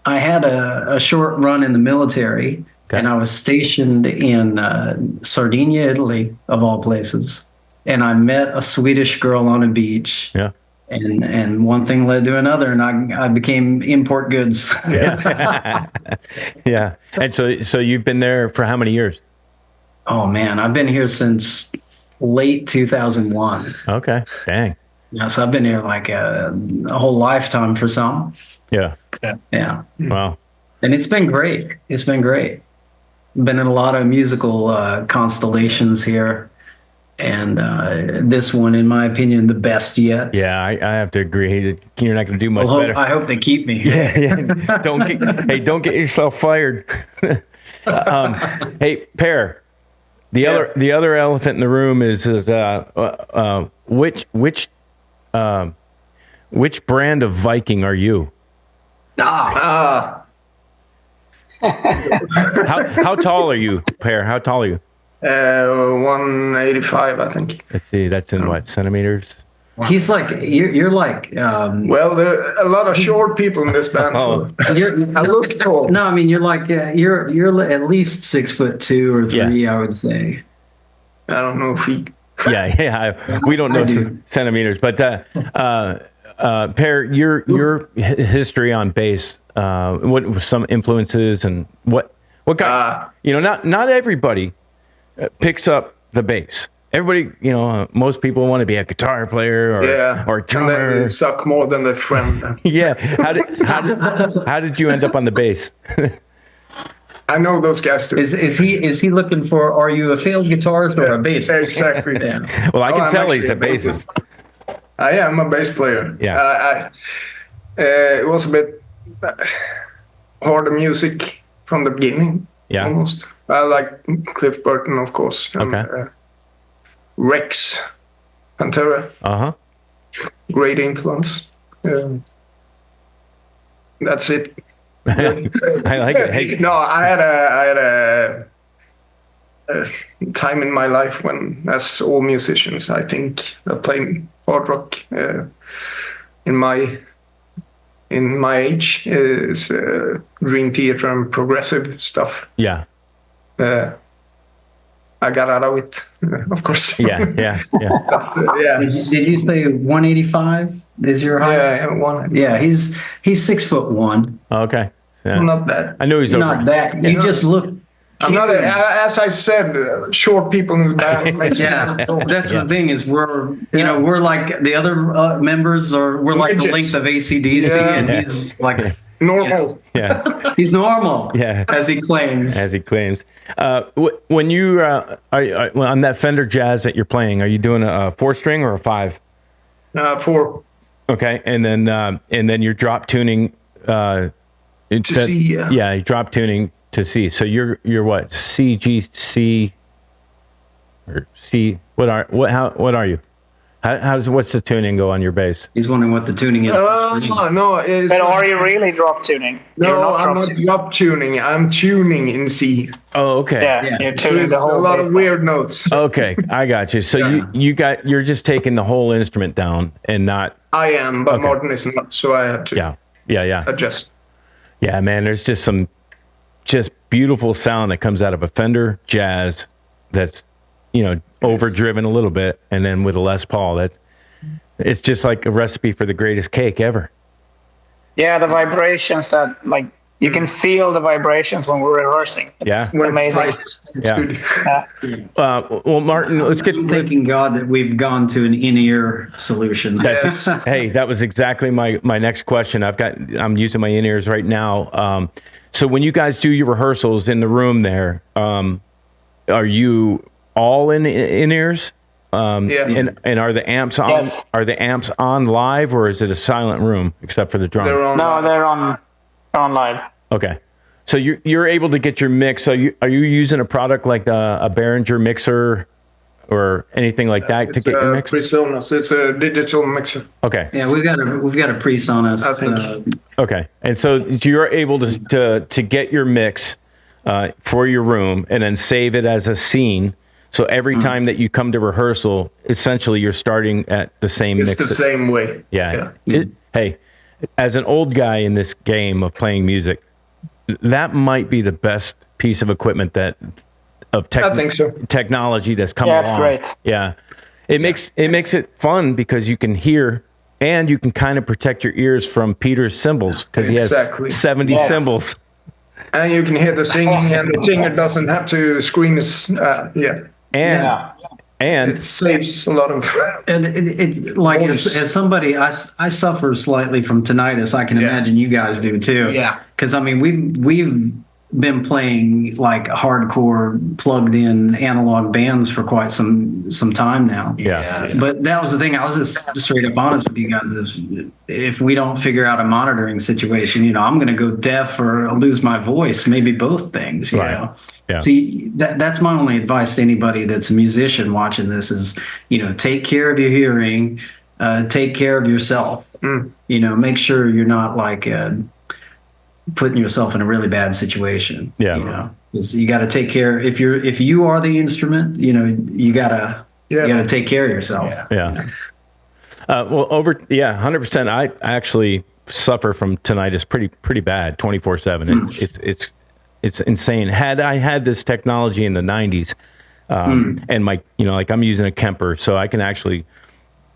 had a short run in the military. Okay. And I was stationed in Sardinia, Italy, of all places. And I met a Swedish girl on a beach. Yeah. And one thing led to another, and I became import goods. Yeah. Yeah. And so you've been there for how many years? Oh, man. I've been here since late 2001. Okay. Dang. Yeah, so I've been here like a whole lifetime for some. Yeah. Yeah. Wow. And it's been great. It's been great. Been in a lot of musical constellations here, and this one, in my opinion, the best yet. Yeah, I have to agree. You're not going to do much better. I hope they keep me. Yeah. Don't get yourself fired. Hey, Per, the other elephant in the room is which brand of Viking are you? How tall are you, Per? How tall are you? 185, I think. Let's see. That's in what, centimeters? He's like you're like. Well, there are a lot of short people in this band, so I look tall. No, I mean you're like you're at least 6'2" or 3", I would say. I don't know feet. Yeah. We don't know centimeters, but Per, your history on bass. What were some influences and what got not everybody picks up the bass. Everybody, most people want to be a guitar player or a drummer. And then you suck more than the friend. Yeah. How did you end up on the bass? I know those guys too. Is he looking for? Are you a failed guitarist or a bassist? Exactly. Well, I can tell he's a bassist. I am a bass player. Yeah. It was a bit harder music from the beginning. Yeah. Almost. I like Cliff Burton, of course. And, okay. Rex, Pantera. Great influence. That's it. I like it. Hey. No, I had a time in my life when, as all musicians, I think, that play hard rock in my age is Dream Theater and progressive stuff. Yeah. I got out of it, of course. Yeah. Yeah. Did you say 185 is your height? Yeah, I one. Yeah, he's 6'1". Okay. Yeah. I'm not that. I knew he's You're over. not that. You just look. I'm not. As I said, short people in the band makes me Yeah, happy. that's the thing is we're like the other members we're like the length of ACDC Yeah. and he's like Normal. Yeah. he's normal. Yeah. as he claims. As he claims. When you are on that Fender Jazz that you're playing, are you doing a 4-string or a 5? 4. Okay, and then you're drop tuning to C, yeah. Yeah, you're drop tuning to C. So you're what? C, G, C, or C? What are you? What's the tuning go on your bass? He's wondering what the tuning is. No, it's, But are you really drop tuning? You're no, not I'm not drop tuning. I'm tuning in C. Oh, okay. Yeah, you're tuning There's the a whole lot bass of line. weird notes. Okay, I got you. So Yeah. you're just taking the whole instrument down and not. I am, but Okay. Martin is not, so I have to Yeah. adjust. Yeah, man. There's just some beautiful sound that comes out of a Fender Jazz that's overdriven a little bit, and then with a Les Paul, it's just like a recipe for the greatest cake ever. Yeah, the vibrations that you can feel the vibrations when we're rehearsing. It's When amazing. it's tight, it's Yeah. good. Well, Martin, let's get. I'm thanking God that we've gone to an in-ear solution. Hey, that was exactly my next question. I'm using my in-ears right now. So when you guys do your rehearsals in the room there, are you all in ears? Yeah. And are the amps on? Yes. Are the amps on live, or is it a silent room except for the drums? They're on. No, they're on live. Okay. So you're able to get your mix. So are you using a product like a Behringer mixer or anything like that to It's get your mix? PreSonus. It's a digital mixer. Okay. Yeah, we've got a PreSonus. I think. Okay. And so you're able to get your mix for your room and then save it as a scene. So every time that you come to rehearsal, essentially you're starting at the same It's mix. the same way. Yeah. Hey, as an old guy in this game of playing music, that might be the best piece of equipment I think so. technology that's come Yeah, along. it's great. Yeah. It makes it fun because you can hear and you can kind of protect your ears from Peter's cymbals because he has Exactly. 70 Yes. cymbals. And you can hear the singing, and the singer doesn't have to scream his. And Yeah. and It saves a lot of. And it like as somebody, I suffer slightly from tinnitus. I can Yeah. imagine you guys do too. Yeah. Because I mean, we've been playing like hardcore plugged in analog bands for quite some time now. yeah. But that was the thing. I was just straight up honest with you guys. If we don't figure out a monitoring situation, I'm going to go deaf or lose my voice. Maybe both things. You Right. know. Yeah. See, that's my only advice to anybody that's a musician watching this is, take care of your hearing, take care of yourself. Make sure you're not like putting yourself in a really bad situation. Yeah. 'Cause you got to take care. If you are the instrument, you gotta take care of yourself. Yeah. Yeah. 100%. I actually suffer from tinnitus pretty bad, 24/7. It's insane. Had I had this technology in the 90s, and like I'm using a Kemper, so I can actually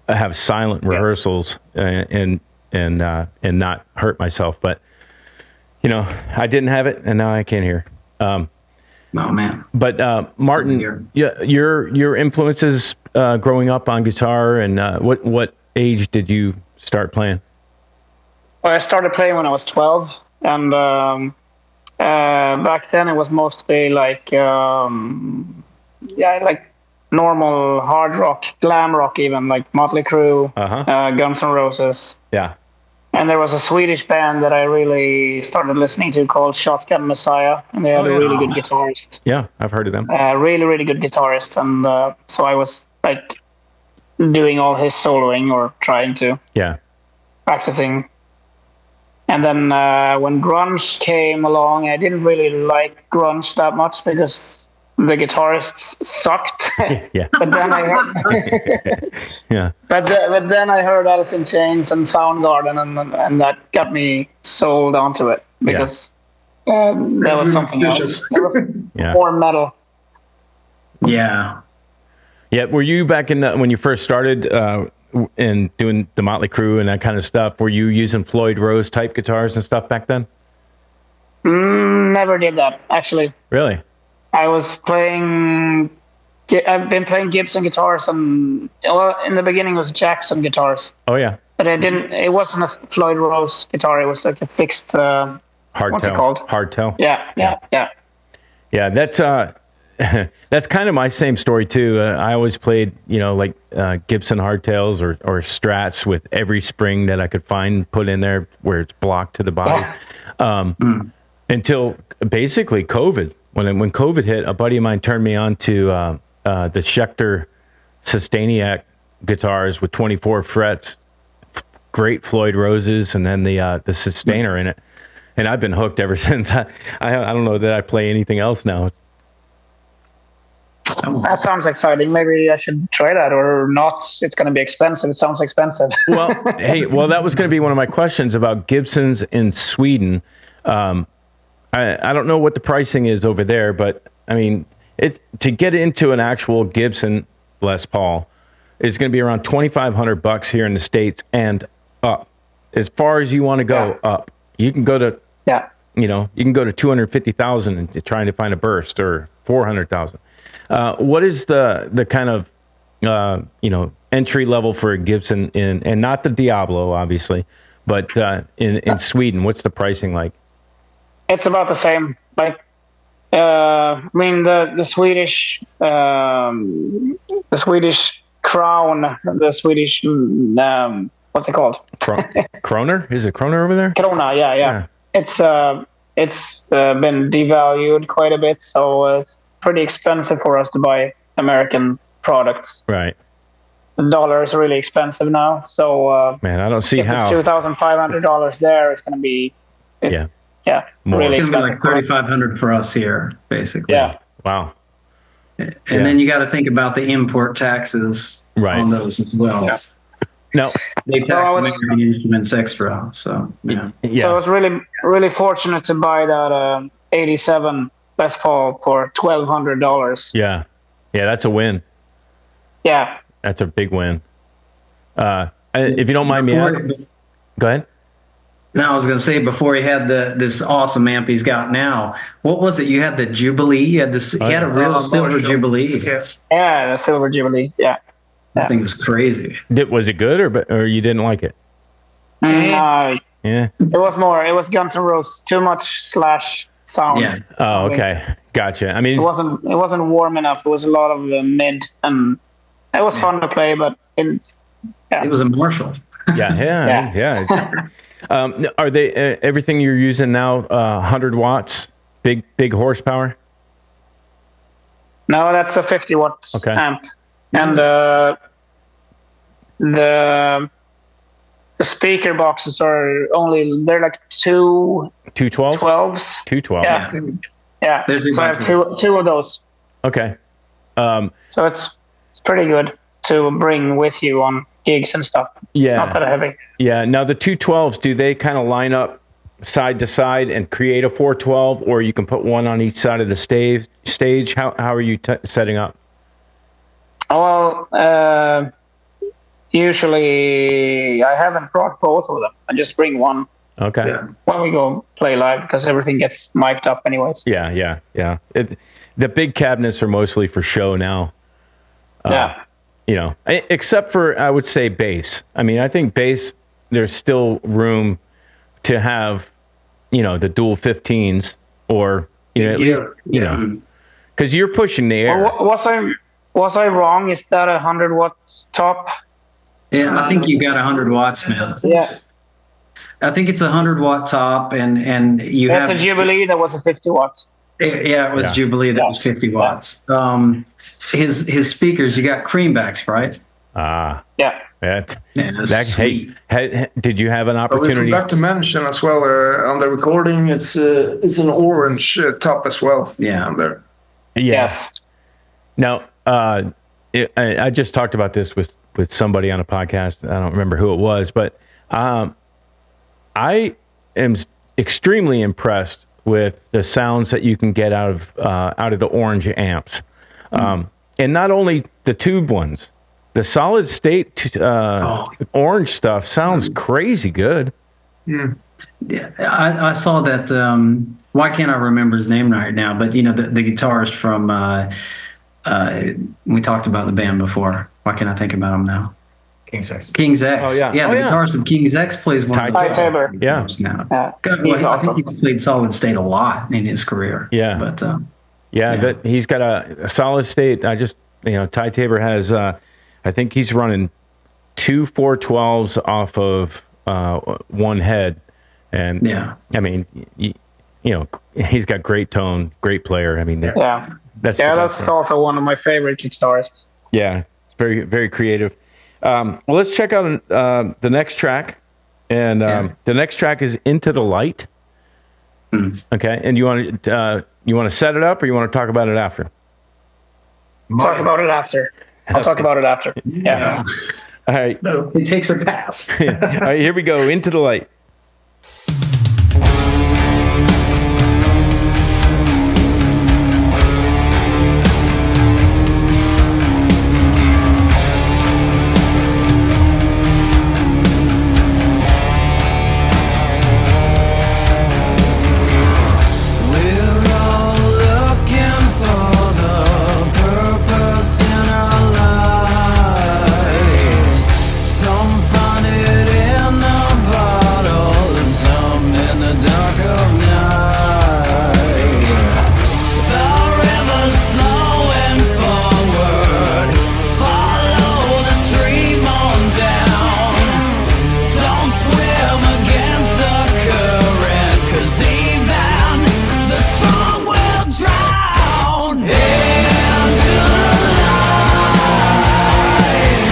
have silent rehearsals and not hurt myself. But I didn't have it, and now I can't hear. Oh man. But Martin, your influences growing up on guitar, and what age did you start playing? Well, I started playing when I was 12, and back then it was mostly like normal hard rock, glam rock, even like Motley Crue, Guns N' Roses. Yeah. And there was a Swedish band that I really started listening to called Shotgun Messiah, and they had a really good guitarist. Yeah, I've heard of them. Really, really good guitarist, and so I was like doing all his soloing or trying to, practicing. And then when grunge came along, I didn't really like grunge that much because the guitarists sucked. Yeah. But then I heard, Yeah. but then I heard Alice in Chains and Soundgarden, and that got me sold onto it because there was something else. There was more metal. Yeah. Yeah. Were you back in when you first started in doing the Motley Crue and that kind of stuff? Were you using Floyd Rose type guitars and stuff back then? Never did that, actually. Really? I was playing. I've been playing Gibson guitars, and well, in the beginning it was Jackson guitars. Oh yeah. But I didn't. It wasn't a Floyd Rose guitar. It was like a fixed. What's it called? Hardtail. Yeah. Yeah, that's that's kind of my same story too. I always played, like Gibson hardtails or Strats with every spring that I could find put in there where it's blocked to the body. Until basically COVID. When COVID hit, a buddy of mine turned me on to the Schecter Sustainiac guitars with 24 frets, great Floyd Roses, and then the sustainer in it. And I've been hooked ever since. I don't know that I play anything else now. That sounds exciting. Maybe I should try that, or not. It's going to be expensive. It sounds expensive. Well, that was going to be one of my questions about Gibsons in Sweden. I don't know what the pricing is over there, but I mean, to get into an actual Gibson Les Paul, it's going to be around $2,500 here in the States and up. As far as you want to go, up. You can go to you can go to 250,000 and trying to find a burst, or 400,000. What is the kind of entry level for a Gibson and not the Diablo obviously, but in Sweden? What's the pricing like? It's about the same. Like, I mean, the Swedish crown, the Swedish what's it called? Kroner? Is it Kroner over there? Krona, yeah. It's been devalued quite a bit, so it's pretty expensive for us to buy American products. Right. The dollar is really expensive now, so man, I don't see if how. it's $2,500 there, it's going to be more. really It's going to be expensive. like $3,500 for us here, basically. Yeah. Wow. And then you got to think about the import taxes on those as well. Yeah. No, they tax American instruments extra. So So I was really, really fortunate to buy that 87 Les Paul for $1,200. Yeah, that's a win. Yeah, that's a big win. If you don't mind me asking, go ahead. No, I was going to say, before he had this awesome amp he's got now, what was it? You had the Jubilee. You had this. He had a real silver Jubilee. Yeah, the silver Jubilee. Yeah. That thing was crazy. Was it good, or you didn't like it? Yeah. It was Guns N' Roses. Too much Slash sound. Yeah. Oh, okay. Gotcha. I mean, it wasn't warm enough. It was a lot of mid, and it was fun to play, but it was a Marshall. Yeah. Are they everything you're using now 100 watts, big horsepower? No, that's a 50 watts amp, and the speaker boxes are they're like two 12s. 212. Yeah. So I have two of those. Okay. So it's pretty good to bring with you on gigs and stuff. Yeah. It's not that heavy. Yeah. Now the 212s, do they kind of line up side to side and create a 412, or you can put one on each side of the stage? How are you setting up? Well, usually I haven't brought both of them. I just bring one. Okay. When we go play live, because everything gets mic'd up anyways. Yeah. The big cabinets are mostly for show now. Except for, I would say, bass. I mean, I think bass, there's still room to have, the dual 15s, or, at least, because you're pushing the air. Was I wrong? Is that 100 watts top? Yeah, I think you got 100 watts, man. Yeah. I think it's 100 watt top, and you have a Jubilee that was a 50 watts. Yeah, it was Jubilee that was 50 watts. His speakers, you got creambacks, right? Yeah. Did you have an opportunity? We forgot to mention as well on the recording. It's an orange top as well. Yeah, on there. Yes. Now, I just talked about this with somebody on a podcast. I don't remember who it was, but I am extremely impressed with the sounds that you can get out of the orange amps. and not only the tube ones, the solid state orange stuff sounds crazy good. Yeah, I saw that. Why can't I remember his name right now? But the guitarist from we talked about the band before. Why can't I think about him now? King's X. King's X. Oh, yeah. The guitarist from King's X plays one of Ty the Tabor. Yeah. now. He's I awesome. think he played solid state a lot in his career. Yeah. But That he's got a solid state. I just Ty Tabor has I think he's running 2 412s off of one head, and I mean he's got great tone, great player. I mean that's also one of my favorite guitarists. Yeah, very very creative. Well, let's check out the next track, and the next track is "Into the Light." Okay, and you want to set it up, or you want to talk about it after? Talk about it after. I'll talk about it after. Yeah. All right. no, it takes a pass. All right, here we go. "Into the Light." We're all looking for the purpose in our lives. Some find it in a bottle, and some in the dark of night. The river's flowing forward, follow the stream on down. Don't swim against the current, 'cause even the strong will drown. Into the light,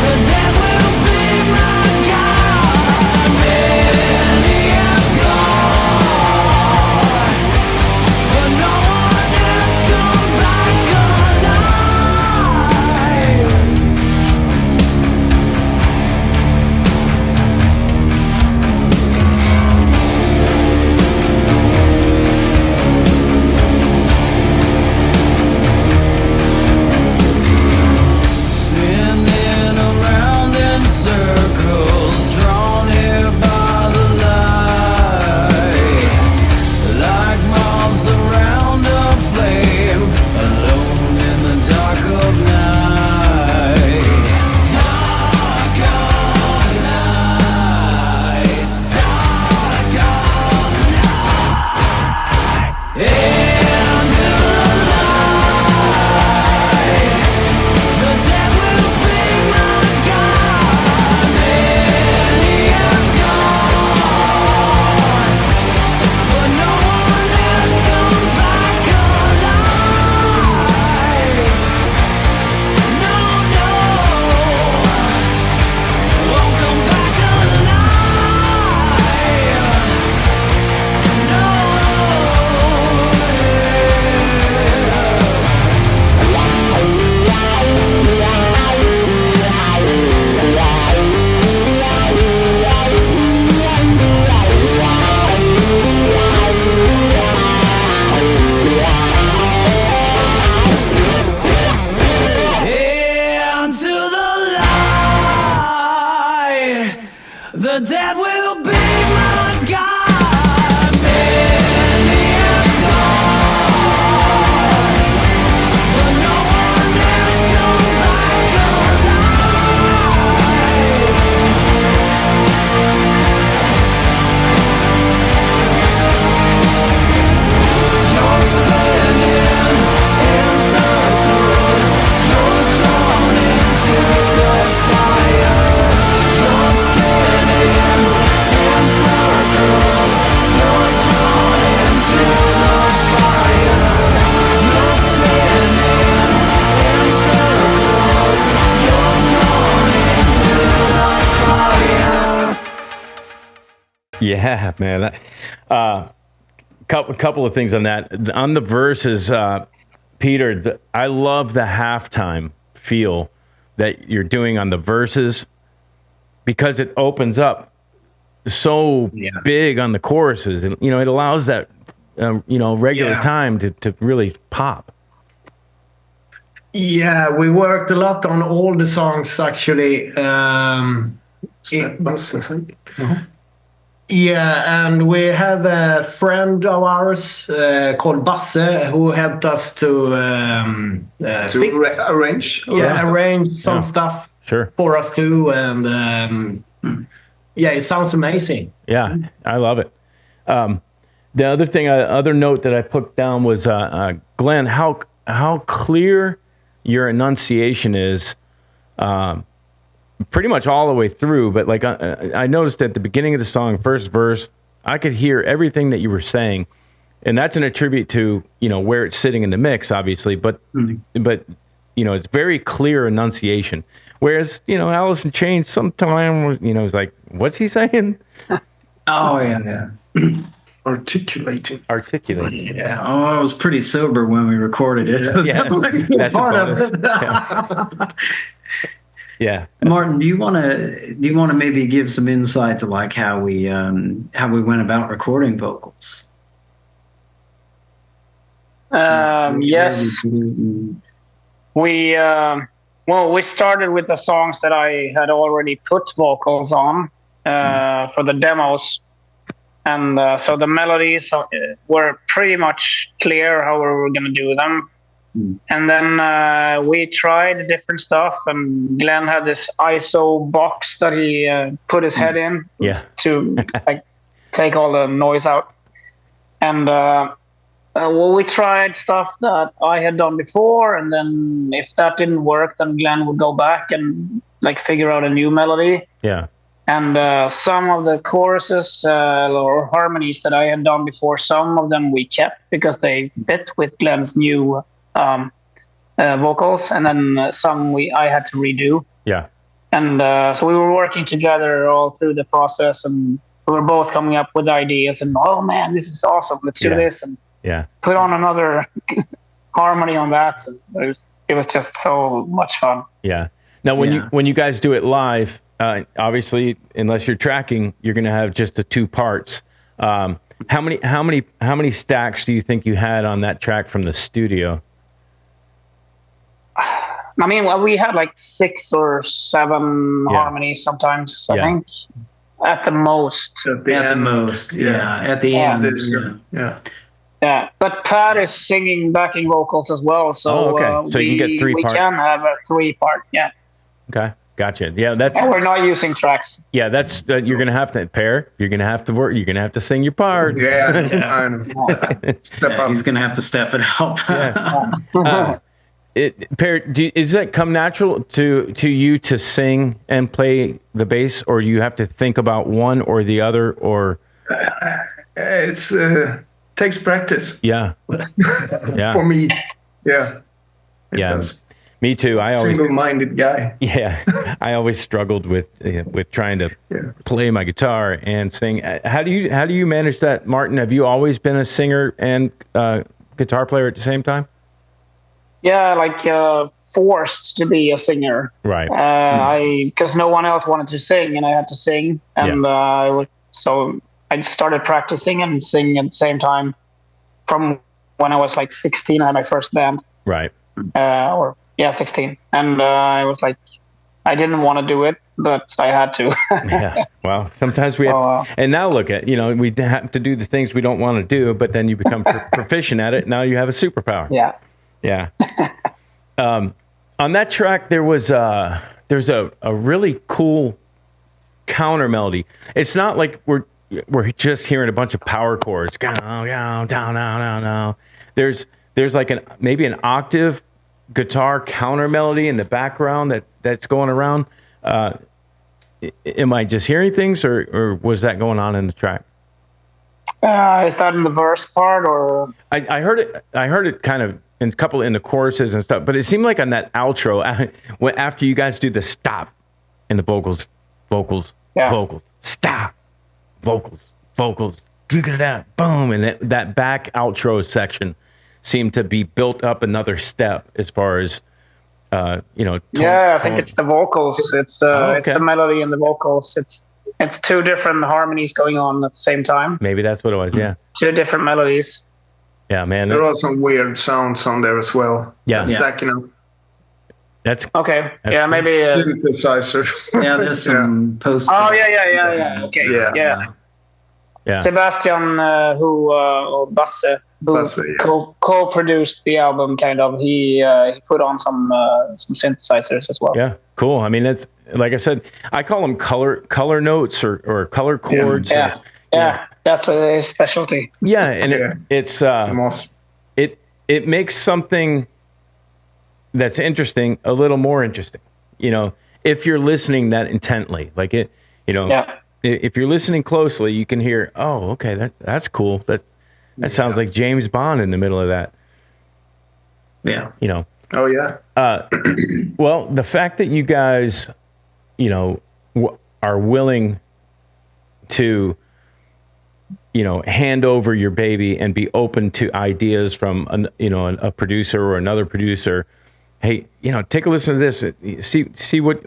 the dead will be my God. Many have gone, but no one has come back alive. Spinning around in circles, drawn here by the light, like moths around a flame, alone in the dark of night. Dark of night, dark of night. Into the light, the dead will be my God. Many have gone, but no one has come back alive. No, won't come back into the light, the dead will be my God. Many have gone, but no one has come back alive. You're spinning in circles, you're drawn into the fire. You're spinning in circles, you're drawn into the fire. You're spinning in circles, you're drawn into the fire. Yeah, man. Couple of things on that. On the verses, Peter, I love the halftime feel that you're doing on the verses, because it opens up so big on the choruses, and it allows that regular time to really pop. Yeah, we worked a lot on all the songs actually. Bass, I think. Yeah, and we have a friend of ours called Basse who helped us to Arrange. arrange some Yeah. stuff Sure. for us too. And yeah, it sounds amazing. Yeah, I love it. The other thing, other note that I put down was, Glenn, how clear your enunciation is, pretty much all the way through. But like I noticed at the beginning of the song, first verse, I could hear everything that you were saying, and that's an attribute to where it's sitting in the mix, obviously. But it's very clear enunciation. Whereas Alice in Chains, sometimes it's like, what's he saying? Oh yeah. Articulating. Yeah. Oh, I was pretty sober when we recorded it. So Yeah, that might be that's a part of bonus. it. Yeah. Martin, do you want to maybe give some insight to like how we went about recording vocals? Yes. We started with the songs that I had already put vocals on for the demos, and so the melodies were pretty much clear how we were going to do them. And then we tried different stuff, and Glenn had this ISO box that he put his head in to like take all the noise out. And we tried stuff that I had done before, and then if that didn't work, then Glenn would go back and like figure out a new melody. Yeah. And some of the choruses or harmonies that I had done before, some of them we kept because they fit with Glenn's new vocals, and then some I had to redo. Yeah. And so we were working together all through the process, and we were both coming up with ideas. And oh man, this is awesome! Let's do this, and put on another harmony on that. And it was just so much fun. Yeah. Now, when you guys do it live, obviously, unless you're tracking, you're going to have just the two parts. How many stacks do you think you had on that track from the studio? I mean, we had like 6 or 7 harmonies sometimes, I think, at the most. At the end. Yeah, but Pat is singing backing vocals as well, so so you can get 3 parts. We can have a 3-part, yeah. Okay, gotcha. Yeah, that's. And we're not using tracks. Yeah, that's you're gonna have to pair. You're gonna have to work. You're gonna have to sing your parts. Yeah, He's gonna have to step it up. Is that come natural to you to sing and play the bass, or do you have to think about one or the other, or? It's takes practice. Yeah. For me, yeah. Does. Me too. I always single-minded guy. Yeah, I always struggled with trying to play my guitar and sing. How do you manage that, Martin? Have you always been a singer and guitar player at the same time? Yeah, like forced to be a singer. Right. Because no one else wanted to sing, and I had to sing, and so I started practicing and singing at the same time. From when I was like 16, I had my first band. Right. 16, and I was like, I didn't want to do it, but I had to. Yeah. Well, sometimes we have to, and now look at, we have to do the things we don't want to do, but then you become proficient at it. Now you have a superpower. Yeah. Yeah. On that track, there's a really cool counter melody. It's not like we're just hearing a bunch of power chords. Down. There's like maybe an octave guitar counter melody in the background that's going around. Am I just hearing things, or was that going on in the track? Is that in the verse part, or? I heard it kind of in the choruses and stuff, but it seemed like on that outro, after you guys do the stop in the vocals, stop, vocals, get it out, boom, and that back outro section seemed to be built up another step as far as I think it's the vocals. It's it's the melody and the vocals. It's 2 different harmonies going on at the same time. Maybe that's what it was. Yeah, 2 different melodies. Yeah, man. There are some weird sounds on there as well. Yeah, stacking up. That's Okay. That's Yeah, cool. maybe. Synthesizer. Yeah, there's some post. Oh, yeah. Okay. Yeah. yeah. Sebastian, or Basse, who Basse, yeah. co-produced the album, kind of. He put on some synthesizers as well. Yeah, cool. I mean, it's like I said, I call them color notes or color chords. Yeah. That's his specialty. Yeah, and Yeah. it's Awesome. it makes something that's interesting a little more interesting. You know, if you're listening that intently, like it, you know, if you're listening closely, you can hear, oh, okay, that's cool. That sounds like James Bond in the middle of that. Yeah. You know. Oh yeah. Well, the fact that you guys, you know, are willing to, you know, hand over your baby and be open to ideas from, a producer or another producer. Hey, you know, take a listen to this. See what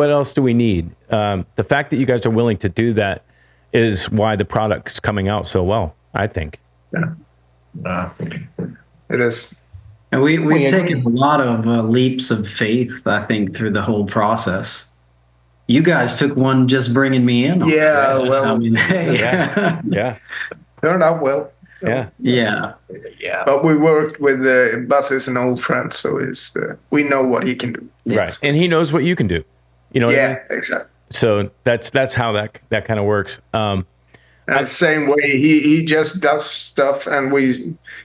else do we need? The fact that you guys are willing to do that is why the product's coming out so well, I think. Yeah. It is. And we've taken a lot of leaps of faith, I think, through the whole process. You guys took one just bringing me in. Yeah, well, I mean, Yeah. turned out well. Yeah. Yeah. But we worked with Basse is an old friend, so we know what he can do. Right. And he knows what you can do. You know what I mean? Exactly. So that's how that kind of works. And the same way he just does stuff, and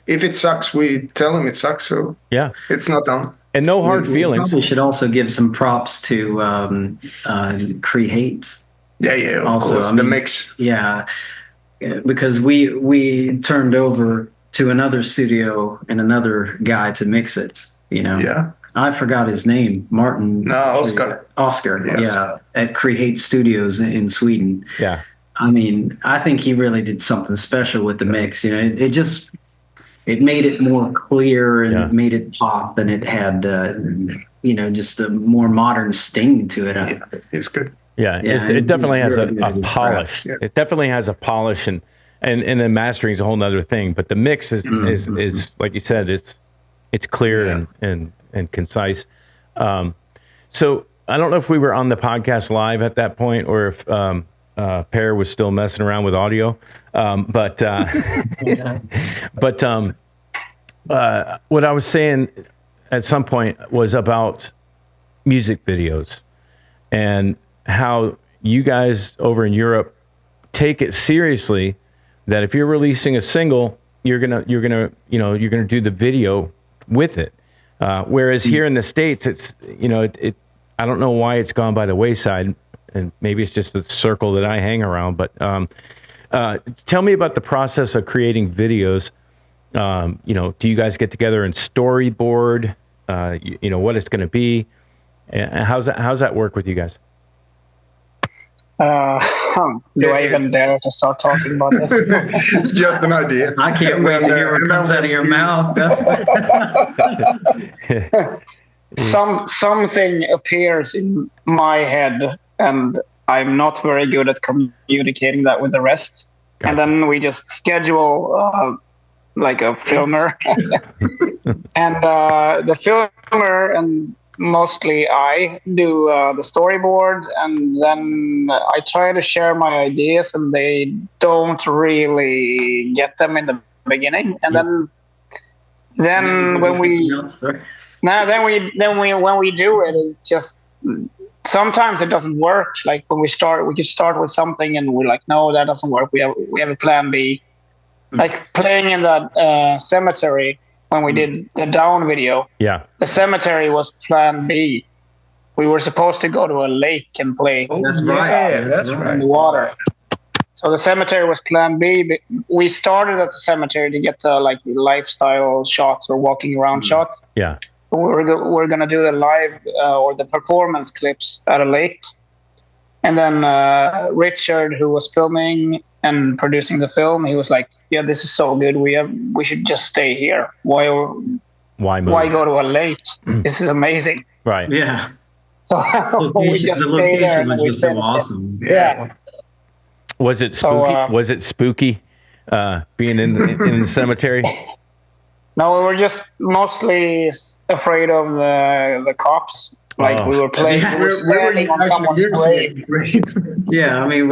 if it sucks, we tell him it sucks. So yeah, it's not done. And no hard we feelings. Probably should also give some props to Create. Yeah. Also, course, the mix. Yeah, because we turned over to another studio and another guy to mix it. You know. Yeah. I forgot his name. Martin. No, Oscar. Oscar. Yes. Yeah, at Create Studios in Sweden. Yeah. I mean, I think he really did something special with the mix. You know, it made it more clear and made it pop, and it had, just a more modern sting to it. Yeah, it's good. Yeah, it definitely has a polish. Yeah. It definitely has a polish, and then mastering is a whole nother thing. But the mix is like you said, it's clear and concise. So I don't know if we were on the podcast live at that point, or if Per was still messing around with audio, but what I was saying at some point was about music videos and how you guys over in Europe take it seriously. That if you're releasing a single, you're gonna do the video with it. Whereas here in the States, it's I don't know why it's gone by the wayside. And maybe it's just the circle that I hang around. But tell me about the process of creating videos. Do you guys get together and storyboard? What it's going to be. And how's that work with you guys? Do I even dare to start talking about this? It's just an idea. I can't wait to hear what comes out of your mouth. Something appears in my head, and I'm not very good at communicating that with the rest. And then we just schedule like a filmer, and the filmer and mostly I do the storyboard, and then I try to share my ideas, and they don't really get them in the beginning, and then when we do it, it just sometimes it doesn't work. Like when we could start with something, and we're like, no, that doesn't work. We have a plan B. Like playing in that cemetery when we did the Down video. Yeah, the cemetery was plan B. We were supposed to go to a lake and play. Oh, that's right. Yeah, that's right. In the water. So the cemetery was plan B. We started at the cemetery to get the lifestyle shots or walking around shots. Yeah. We're gonna do the live or the performance clips at a lake, and then Richard, who was filming and producing the film, he was like, "Yeah, this is so good. We should just stay here. Why move? Why go to a lake? This is amazing." Right. Yeah. So we just stayed there. The location was just so awesome. Yeah. Was it spooky? Was it spooky being in the cemetery? No, we were just mostly afraid of the cops. Like we were playing, we were standing on someone's grave. Yeah, I mean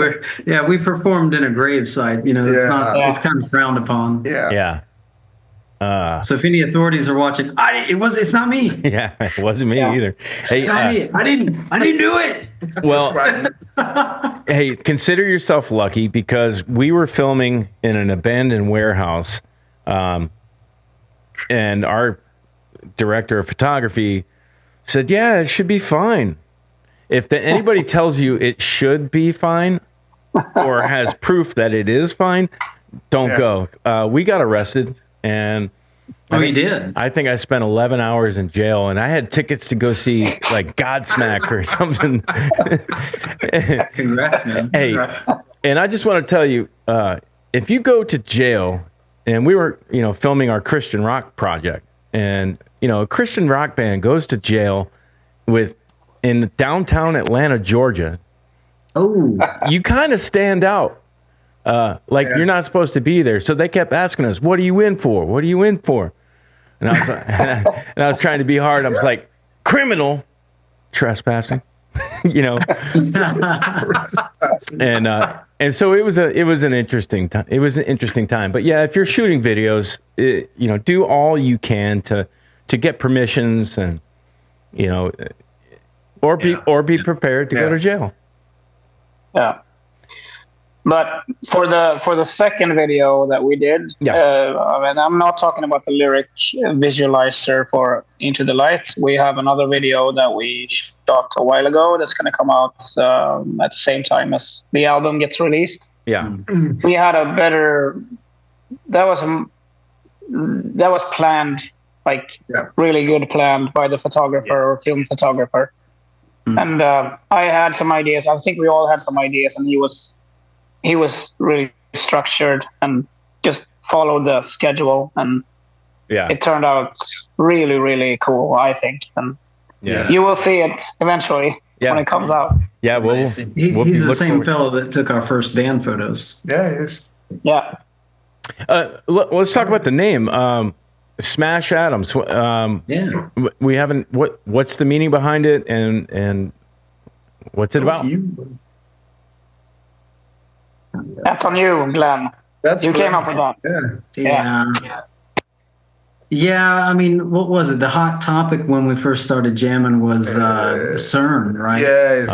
we performed in a gravesite. You know, it's kind of frowned upon. Yeah. So if any authorities are watching, it's not me. Yeah, it wasn't me either. Hey, It's not me. I didn't do it. Well, hey, consider yourself lucky because we were filming in an abandoned warehouse, and our director of photography said, "Yeah, it should be fine." If anybody tells you it should be fine or has proof that it is fine, don't go. We got arrested, and you did? I think I spent 11 hours in jail, and I had tickets to go see like Godsmack or something. Congrats, man. Hey, and I just want to tell you, if you go to jail, and we were, filming our Christian rock project, and a Christian rock band goes to jail in downtown Atlanta, Georgia. Oh, you kind of stand out. You're not supposed to be there. So they kept asking us, "What are you in for? What are you in for?" And I was like, and I was trying to be hard. I was like, "Criminal trespassing," and so it was an interesting time. It was an interesting time. But yeah, if you're shooting videos, do all you can to get permissions and or be prepared to go to jail. Yeah. But for the second video that we did, I'm not talking about the lyric visualizer for Into the Light. We have another video that we shot a while ago that's going to come out at the same time as the album gets released. Yeah, we had a better. That was planned, really good planned by the photographer or film photographer, and I had some ideas. I think we all had some ideas, and he was really structured and just followed the schedule, and it turned out really, really cool, I think. And you will see it eventually when it comes out. Yeah, he's the same fellow that took our first band photos. Yeah, he is. Yeah. Let's talk about the name. Smash Adams. We haven't. What's the meaning behind it, and what's it about? That's on you, Glenn. You came up with that. Yeah, I mean, what was it? The hot topic when we first started jamming was CERN, right? Yeah.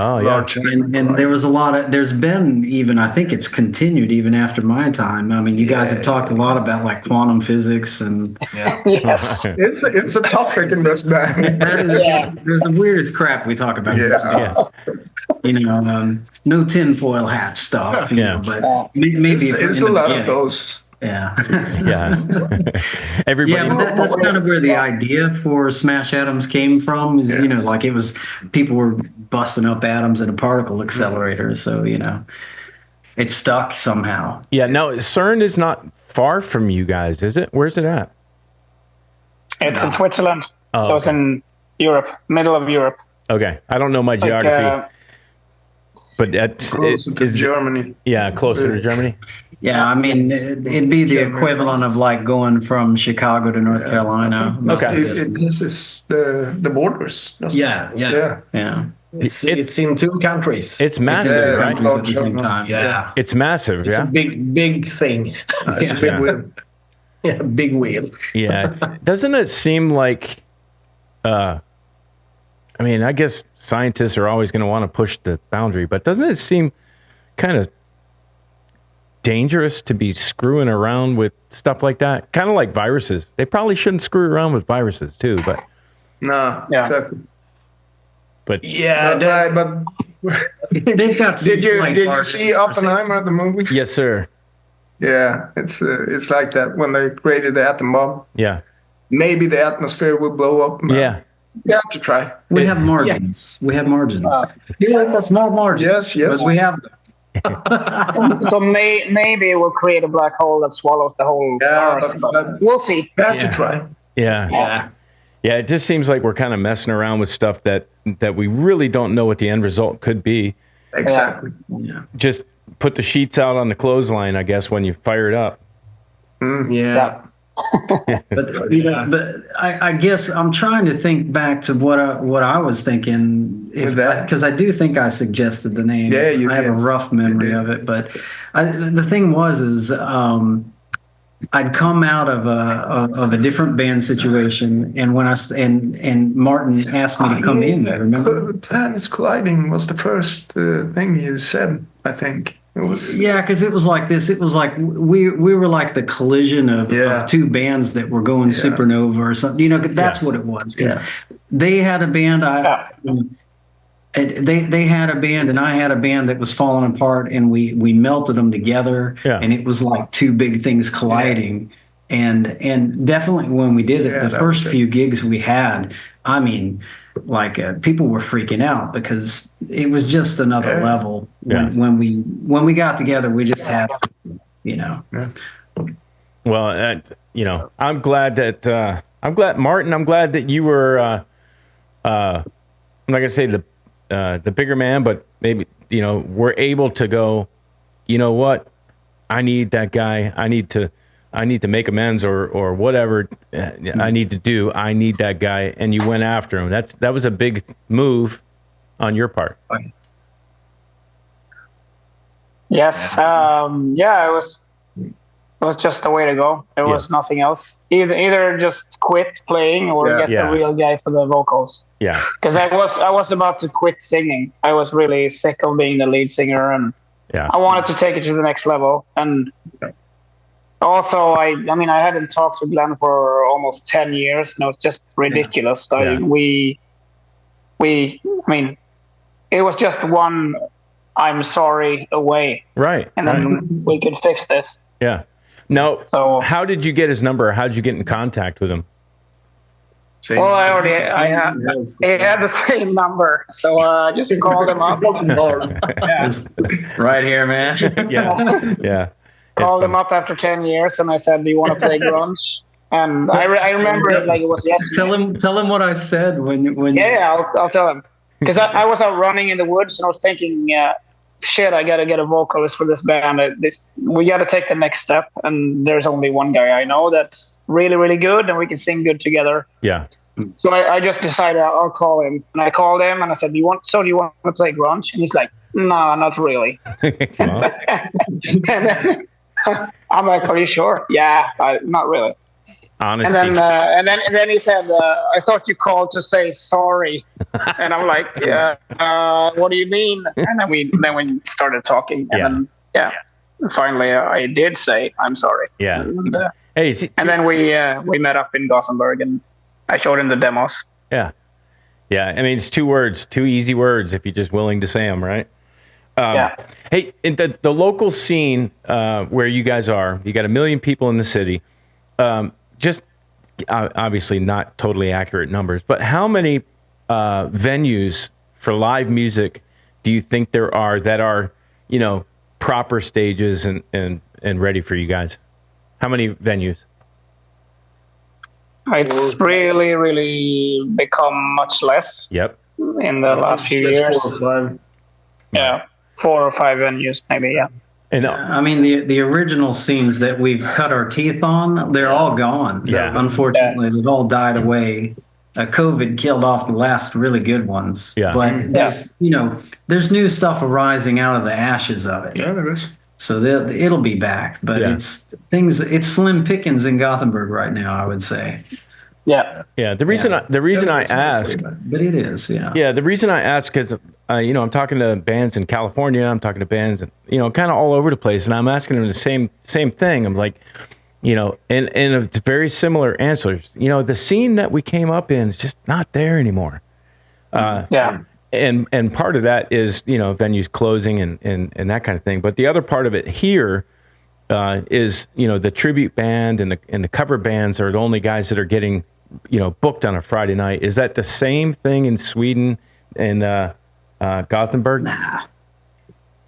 And there was a lot of, there's been even, I think it's continued even after my time. I mean, you guys have talked a lot about like quantum physics and... Yes. It's a topic in this band. There's the weirdest crap we talk about. No tinfoil hat stuff. But maybe it's a lot of those. Yeah. Everybody. Yeah, but that's kind of where the idea for Smash Atoms came from. Is it was people were busting up atoms in a particle accelerator, so it stuck somehow. Yeah. No, CERN is not far from you guys, is it? Where's it at? It's in Switzerland, so it's in Europe, middle of Europe. Okay, I don't know my geography. But that's closer to Germany. Yeah, closer to Germany. Yeah, I mean, it'd be the equivalent of like going from Chicago to North Carolina. Okay. This is the borders. Yeah. It's in two countries. It's massive, right? At the same time. Yeah. It's massive, It's a big thing. It's a big wheel. Yeah, big wheel. Yeah. Doesn't it seem like, I guess scientists are always going to want to push the boundary, but doesn't it seem kind of dangerous to be screwing around with stuff like that? Kind of like viruses. They probably shouldn't screw around with viruses too, but... No, exactly. But... Yeah, but they've got did you see Oppenheimer, the movie? Yes, sir. Yeah, it's like that when they created the atom bomb. Yeah. Maybe the atmosphere will blow up. Yeah. You have to try. We have margins. We have margins. Small margins. Yes. But we have them. So maybe it will create a black hole that swallows the whole Earth. But we'll see. You have to try. Yeah. It just seems like we're kind of messing around with stuff that we really don't know what the end result could be. Exactly. Yeah. Just put the sheets out on the clothesline, I guess, when you fire it up. Yeah. But you know, but I guess I'm trying to think back to what I was thinking, because I do think I suggested the name. Yeah, you I have did. a rough memory of it, but the thing is I'd come out of a different band situation, and when and Martin asked me to come in. Remember, Planets Colliding was the first thing you said. I think it was. Yeah, because it was like this. It was like we were like the collision of two bands that were going supernova or something. You know, that's what it was. Because they had a band. They had a band and I had a band that was falling apart, and we melted them together, and it was like two big things colliding. And definitely when we did it, the first few gigs we had, I mean, like people were freaking out because it was just another level. When we got together, we just had, you know. Well, you know, I'm glad Martin. I'm glad that you were. I'm not gonna say the bigger man, but maybe, you know, we're able to go, you know what, I need that guy. I need to make amends or whatever I need to do. I need that guy. And you went after him. That was a big move on your part. Yes. It was just the way to go. There was nothing else. Either just quit playing or get the real guy for the vocals. Yeah. Because I was about to quit singing. I was really sick of being the lead singer, and I wanted to take it to the next level. And also, I hadn't talked to Glenn for almost 10 years, and it was just ridiculous. It was just one I'm sorry away. Right. And then we could fix this. Yeah. Now, how did you get his number? How did you get in contact with him? He had the same number, so I just called him up. Right here, man. Yeah. Called him up after 10 years, and I said, "Do you want to play grunge?" And I remember it like it was yesterday. Tell him what I said when. Yeah, I'll tell him, because I was out running in the woods, and I was thinking, shit, I gotta get a vocalist for this band. We gotta take the next step, and there's only one guy I know that's really, really good, and we can sing good together. Yeah. So I just decided I'll call him, and I called him, and I said, "Do you want to play grunge?" And he's like, "No, not really." And then, I'm like, "Are you sure?" "Yeah, not really." Honesty. And then he said, "I thought you called to say sorry." And I'm like, "Yeah, what do you mean?" And then we started talking, and then finally I did say I'm sorry. Yeah. And then we met up in Gothenburg, and I showed him the demos. Yeah. Yeah. I mean, it's two easy words if you're just willing to say them, right? Hey, in the local scene where you guys are, you got 1 million people in the city. Just obviously not totally accurate numbers, but how many venues for live music do you think there are that are, you know, proper stages and ready for you guys? How many venues? It's really, really become much less. Yep. In the last few years. 4 or 5. Yeah, 4 or 5 venues, maybe. Yeah. And I mean, the original scenes that we've cut our teeth on, they're all gone. Yeah. Unfortunately, they've all died away. COVID killed off the last really good ones. Yeah. But there's new stuff arising out of the ashes of it. Yeah, there is. So it'll be back, but it's slim pickings in Gothenburg right now, I would say. Yeah. Yeah. The reason I ask, but it is, Yeah. The reason I ask, because I'm talking to bands in California, I'm talking to bands, kind of all over the place, and I'm asking them the same thing. I'm like, and it's very similar answers. The scene that we came up in is just not there anymore. And part of that is, venues closing and that kind of thing. But the other part of it here is, the tribute band and the cover bands are the only guys that are getting, booked on a Friday night. Is that the same thing in Sweden and Gothenburg?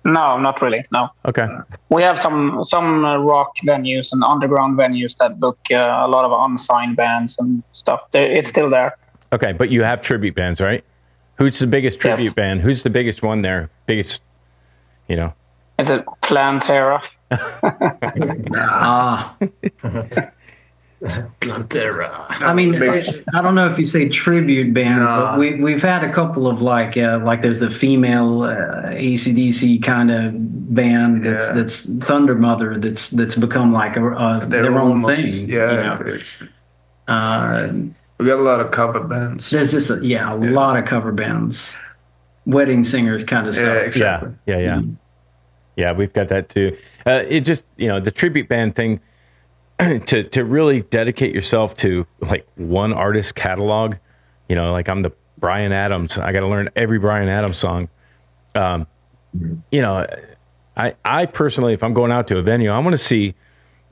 No, not really. No. Okay. We have some rock venues and underground venues that book a lot of unsigned bands and stuff. It's still there. Okay, but you have tribute bands, right? Who's the biggest tribute band? Who's the biggest one there? Biggest, Is it Plantera? Plantera. I mean, I don't know if you say tribute band, but No. we've had a couple of like there's the female AC/DC kind of band that's Thunder Mother that's become like their own almost- thing. Yeah, you know? we got a lot of cover bands. There's just a lot of cover bands, wedding singers kind of Yeah, stuff. exactly. Yeah, we've got that too. It just, the tribute band thing, to really dedicate yourself to like one artist catalog, like I'm the Bryan Adams. I got to learn every Bryan Adams song. I personally, if I'm going out to a venue, I want to see,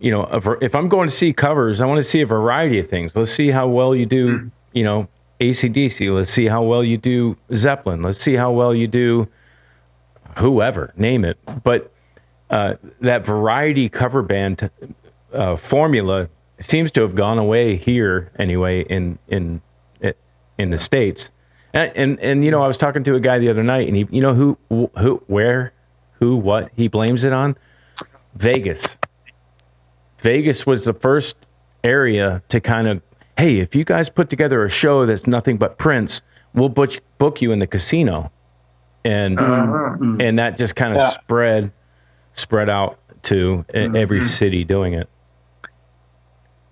if I'm going to see covers, I want to see a variety of things. Let's see how well you do, AC/DC. Let's see how well you do Zeppelin. Let's see how well you do whoever, name it. But that variety cover band formula seems to have gone away here anyway in the States. And I was talking to a guy the other night, and he, what he blames it on? Vegas. Vegas was the first area to kind of, hey, if you guys put together a show that's nothing but Prince, we'll book you in the casino. And and that just kind of spread out to every city doing it.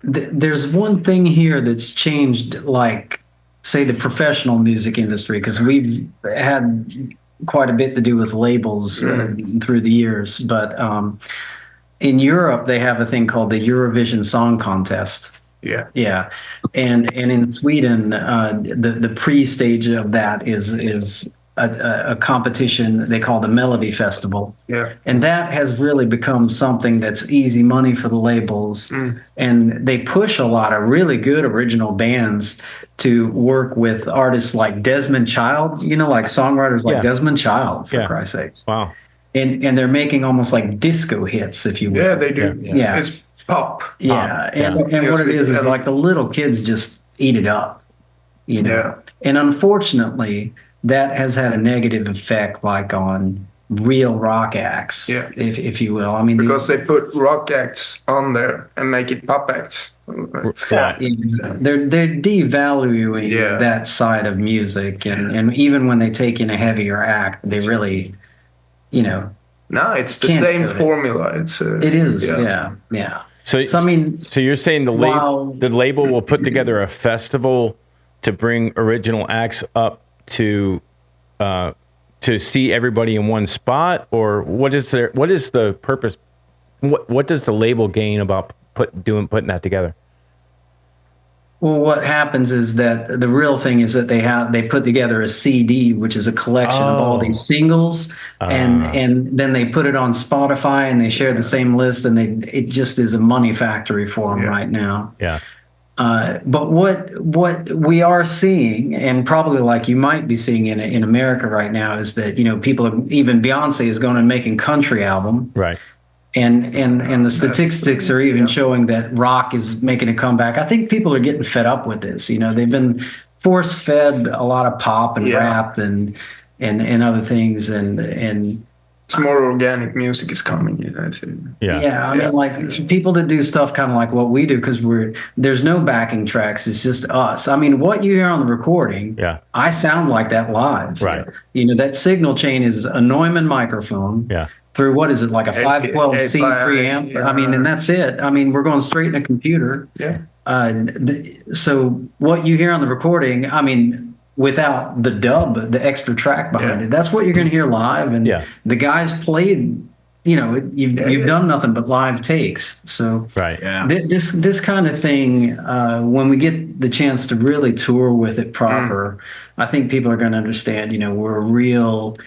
There's one thing here that's changed, like, say, the professional music industry, because we've had quite a bit to do with labels through the years. But in Europe, they have a thing called the Eurovision Song Contest. Yeah. And in Sweden, the pre-stage of that is a competition they call the Melody Festival. Yeah. And that has really become something that's easy money for the labels. And they push a lot of really good original bands to work with artists like Desmond Child, like songwriters like Desmond Child, for Christ's sakes. Wow. And they're making almost like disco hits, if you will. Yeah, they do. Yeah. It's pop. Yeah. And what it is like the little kids just eat it up, Yeah. And unfortunately, that has had a negative effect, like on real rock acts, if you will. I mean, Because they put rock acts on there and make it pop acts. they're devaluing that side of music, and even when they take in a heavier act, they really, No, it's the Can't same do it. formula. It's it is, yeah. So I mean, so you're saying the label will put together a festival to bring original acts up to see everybody in one spot, or what is the purpose? What does the label gain about putting that together? Well, what happens is that the real thing is that they put together a CD, which is a collection of all these singles, and then they put it on Spotify and they share the same list, and it just is a money factory for them right now. Yeah. But what we are seeing, and probably like you might be seeing in America right now, is that even Beyonce is going and making country album, Right. And the statistics are even showing that rock is making a comeback. I think people are getting fed up with this. They've been force fed a lot of pop and rap and other things, and It's more organic music is coming in, I think. Yeah, I mean, like people that do stuff kind of like what we do, because there's no backing tracks. It's just us. I mean, what you hear on the recording, I sound like that live. Right. That signal chain is a Neumann microphone. Yeah. Through what is it, like a 512C preamp? I mean, and that's it. I mean, we're going straight in a computer. Yeah. So what you hear on the recording, I mean, without the dub, the extra track behind it, that's what you're going to hear live. And the guys played, you've done nothing but live takes. So this kind of thing, when we get the chance to really tour with it proper, I think people are going to understand, we're a real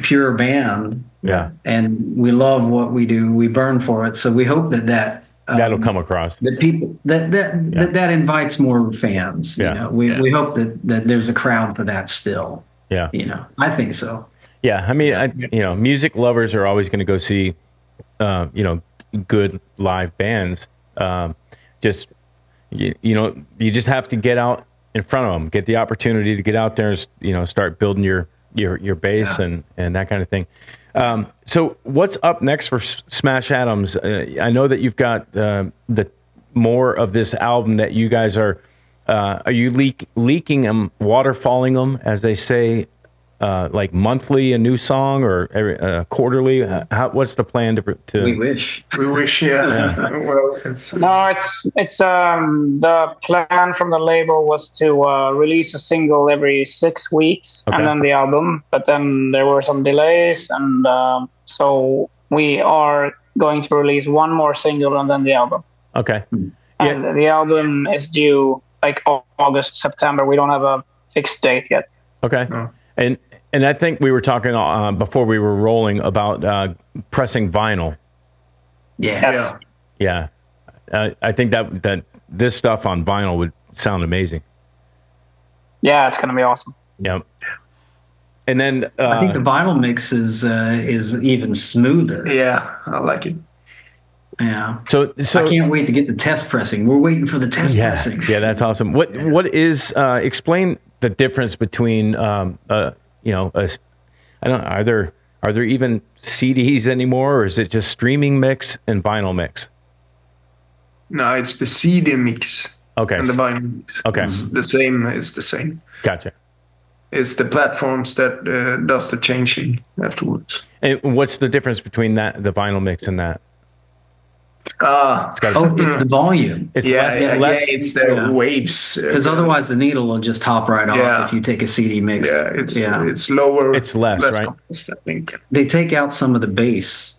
pure band. Yeah. And we love what we do. We burn for it. So we hope that'll come across. That people that invites more fans. We hope that there's a crowd for that still. Yeah. I think so. Yeah. I mean, music lovers are always going to go see, good live bands. You just have to get out in front of them, get the opportunity to get out there and, start building your base and that kind of thing. So what's up next for Smash Adams? I know that you've got the more of this album that you guys are you leaking them, waterfalling them, as they say, like monthly a new song or quarterly? What's the plan to? We wish. Yeah. Well, it's the plan from the label was to release a single every 6 weeks, Okay. and then the album. But then there were some delays, and so we are going to release one more single and then the album. Okay. And the album is due like August, September. We don't have a fixed date yet. Okay. And I think we were talking before we were rolling about pressing vinyl. Yes. Yeah. I think that this stuff on vinyl would sound amazing. Yeah, it's going to be awesome. Yeah. And then I think the vinyl mix is even smoother. Yeah, I like it. Yeah. So I can't wait to get the test pressing. We're waiting for the test pressing. Yeah, that's awesome. What is explain the difference between I don't know, are there even CDs anymore, or is it just streaming mix and vinyl mix? No, it's the CD mix. Okay. And the vinyl mix. Okay. It's the same. It's the same. Gotcha. It's the platforms that does the changing afterwards. And what's the difference between the vinyl mix and that? It's the volume. It's less, it's the waves. Because otherwise the needle will just hop right off if you take a CD mix. Yeah, it's lower. It's less, right? Compressed, I think. They take out some of the bass.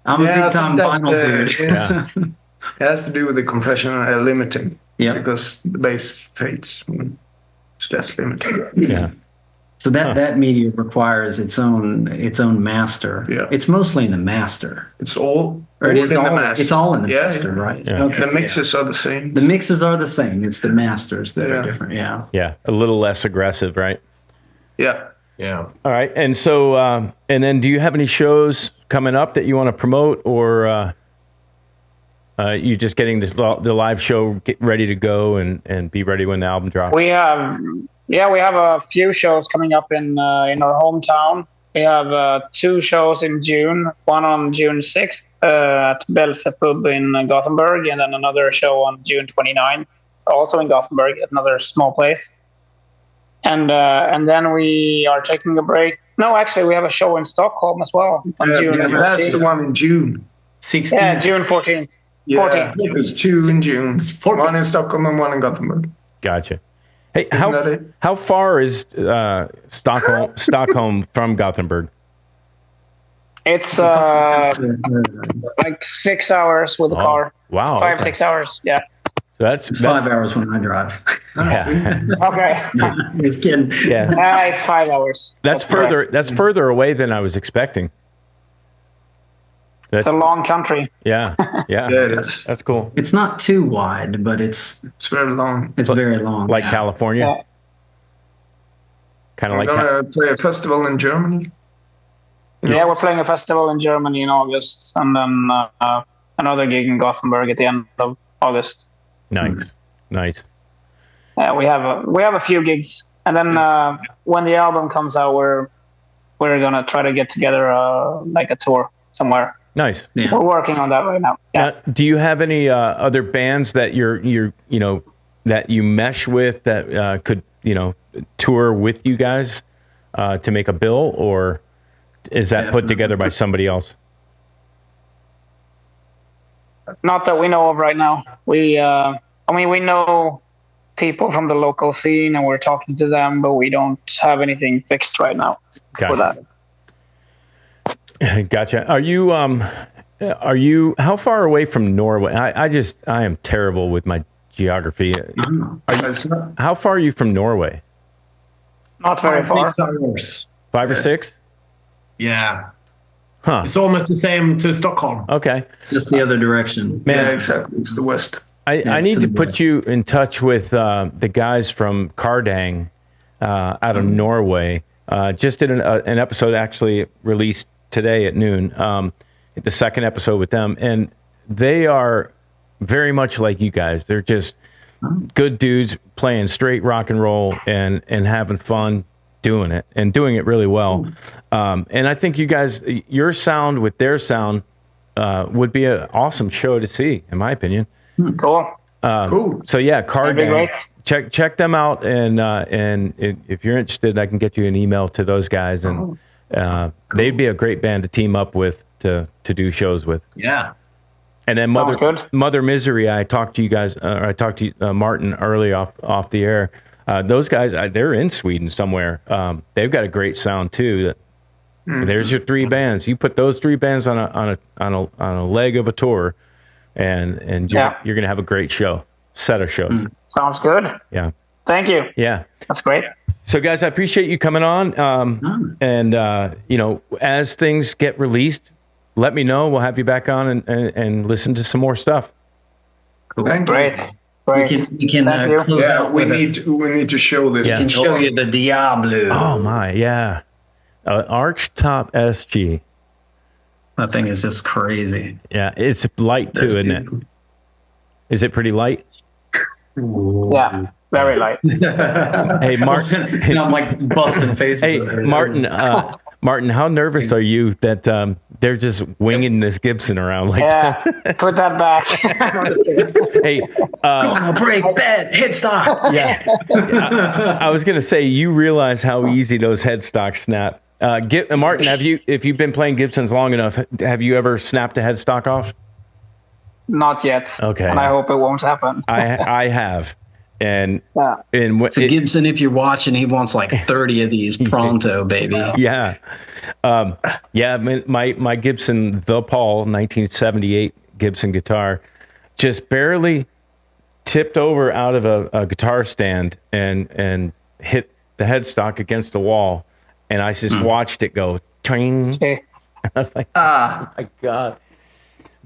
I'm a big time vinyl dude. Yeah. It has to do with the compression limiting. Yeah. Because the bass fades. It's less limited. Yeah. So that media requires its own master. Yeah. It's mostly in the master. It's all Or it is in all, the master. it's all in the master, right? Yeah. Okay. The mixes are the same. The mixes are the same. It's the masters that are different. Yeah. Yeah, a little less aggressive, right? Yeah. All right, and so and then do you have any shows coming up that you want to promote, or you just getting the live show ready to go and be ready when the album drops? We have a few shows coming up in our hometown. We have 2 shows in June, one on June 6th at Belse Pub in Gothenburg, and then another show on June 29th, also in Gothenburg, at another small place. And then we are taking a break. No, actually, we have a show in Stockholm as well on June 14th. That's the one in June. 16th. Yeah, June 14th. Yeah, 14th. there's 2 in June. 14th. One in Stockholm and one in Gothenburg. Gotcha. Hey, Isn't that it? how far is Stockholm from Gothenburg? It's like 6 hours with the car. Wow. 5, okay. 6 hours. Yeah. So that's It's 5 hours when I drive. Yeah. Okay. Just kidding. Yeah. It's 5 hours. That's further. That's further away than I was expecting. It's a long country. Yeah. Yeah, it is. That's cool. It's not too wide, but it's very long. It's very long. Like California. Yeah. Kind of We're like gonna play a festival in Germany. Yeah, we're playing a festival in Germany in August, and then another gig in Gothenburg at the end of August. Nice. We have a few gigs, and then when the album comes out, we're gonna try to get together like a tour somewhere. Nice. Yeah. We're working on that right now. Yeah. Do you have any other bands that that you mesh with that could tour with you guys to make a bill, or is that put together by somebody else? Not that we know of right now. We know people from the local scene, and we're talking to them, but we don't have anything fixed right now for that. Gotcha. Are you how far away from Norway? I am terrible with my geography. How far are you from Norway? Not very far. 6 hours. 5 or 6? Yeah. Huh. It's almost the same to Stockholm. Okay. Just the other direction. Yeah, exactly. It's the west. I need to put you in touch with the guys from Kardang out of Norway. Just did an episode actually released today at noon, the second episode with them. And they are very much like you guys. They're just good dudes playing straight rock and roll and having fun doing it and doing it really well. And I think you guys, your sound with their sound would be an awesome show to see, in my opinion. Cool. Cool. So yeah, Card That'd be Gang. great. Check them out, and if you're interested, I can get you an email to those guys, and they'd be a great band to team up with to do shows with. Yeah. And then Sounds good. Mother Misery, I talked to you guys, I talked to Martin early off the air. Those guys, they're in Sweden somewhere. They've got a great sound too. There's your three bands. You put those three bands on a leg of a tour, and you're gonna have a great set of shows. Sounds good. Yeah. Thank you. Yeah. That's great. So guys, I appreciate you coming on. And as things get released, let me know. We'll have you back on and listen to some more stuff. Thank you. Great. We can Thank you. close Yeah, out we with need to show this. Yeah. can show you the Diablo. Oh my, yeah. Archtop SG. That thing is just crazy. Yeah, it's light too, isn't it? Is it pretty light? Yeah. Very light. Hey, Martin. And I'm like busting faces. Hey, Martin. Martin, how nervous are you that they're just winging this Gibson around like Yeah. Put that back. I'm just kidding. Hey, Gonna break that headstock. yeah. I was gonna say, you realize how easy those headstocks snap. Martin, if you've been playing Gibsons long enough, have you ever snapped a headstock off? Not yet. Okay. And I hope it won't happen. I have, and Yeah. So Gibson, if you're watching, he wants like 30 of these pronto, baby. yeah, my Gibson The Paul 1978 Gibson guitar just barely tipped over out of a guitar stand and hit the headstock against the wall, and I just watched it go twing. Shit. I was like, oh my God.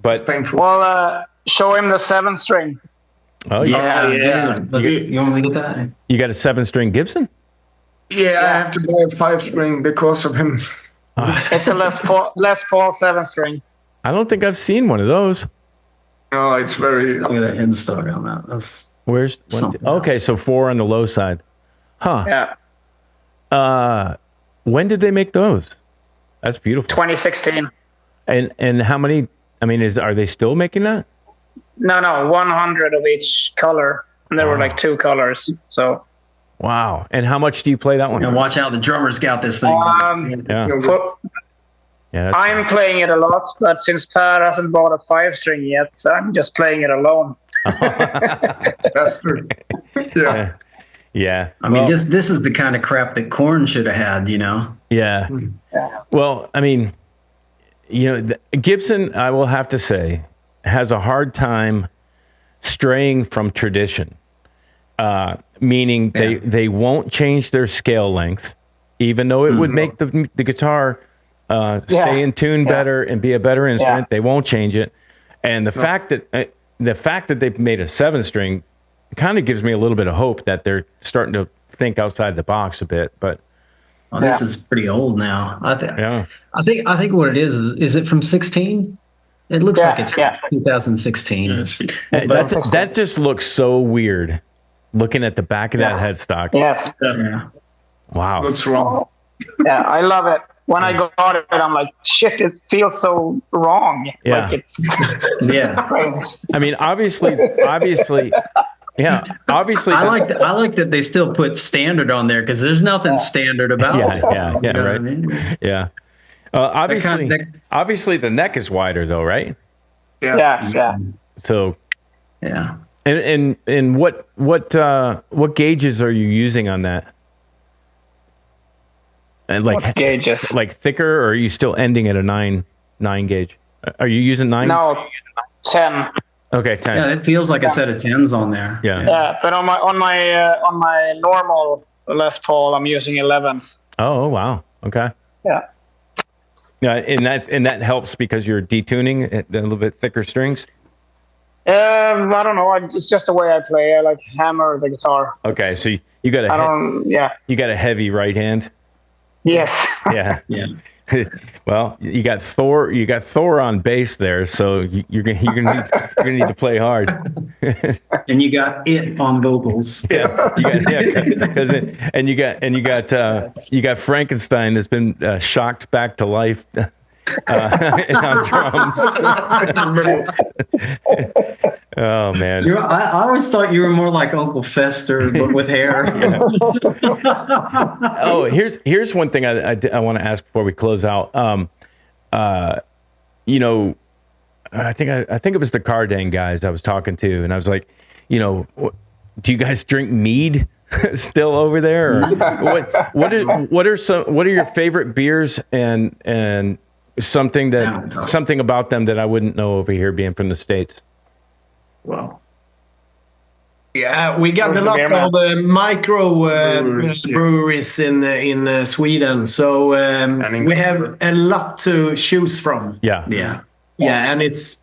But Painful. Well, show him the 7-string. oh Yeah. You want me to get that? you got a 7-string Gibson? Yeah, I have to buy a 5-string because of him. It's a Les Paul 7-string. I don't think I've seen one of those. Oh, it's very. Look at that headstock on that. That's Where's Something okay? else. So 4 on the low side, huh? Yeah. When did they make those? That's beautiful. 2016. And how many? I mean, are they still making that? No, 100 of each color. And there were like 2 colors. So, Wow. And how much do you play that one? and watch out, the drummer's got this thing. Yeah. Yeah. I'm playing it a lot, but since Per hasn't bought a 5-string yet, so I'm just playing it alone. That's true. Yeah. Yeah. I mean, this is the kind of crap that Korn should have had, you know? Yeah. Well, I mean, Gibson, I will have to say, has a hard time straying from tradition. Meaning they won't change their scale length, even though it would make the guitar stay in tune better and be a better instrument. They won't change it. And the fact that they've made a 7-string kind of gives me a little bit of hope that they're starting to think outside the box a bit. But This is pretty old now. yeah, I think what it is it from 16? It looks like it's 2016. that just looks so weird. Looking at the back of that headstock. Yes. Yeah. Wow. Looks wrong. Yeah, I love it. When I got it, I'm like, shit, it feels so wrong. Yeah. Like it's Yeah. strange. I mean, obviously, yeah. Obviously, I like that they still put standard on there because there's nothing standard about it. Yeah, You know what I right. mean? Yeah. Obviously, the neck is wider though, right? Yeah. So, Yeah. and what gauges are you using on that? And What gauges? like thicker, or are you still ending at a 9 gauge? Are you using 9? No, 10. Okay, 10. Yeah, it feels like a set of 10s on there. Yeah. Yeah, but on my normal Les Paul, I'm using 11s. Oh wow. Okay. Yeah. Yeah, and that helps because you're detuning a little bit thicker strings. I don't know. It's just the way I play. I like hammer the guitar. Okay, so you got you got a heavy right hand. Yes. Yeah. Yeah. Well, you got Thor on bass there, so you're gonna need to play hard. And you got it on vocals. Yeah, you got Frankenstein that's been shocked back to life on drums. Oh man. I always thought you were more like Uncle Fester, but with hair. Oh, here's one thing I want to ask before we close out. You know, I think it was the Cardang guys I was talking to, and I was like, you know, do you guys drink mead still over there? Or what are your favorite beers and something about them that I wouldn't know over here being from the States? Wow. Yeah, we got a lot of micro breweries in Sweden, so we have a lot to choose from. Yeah, and it's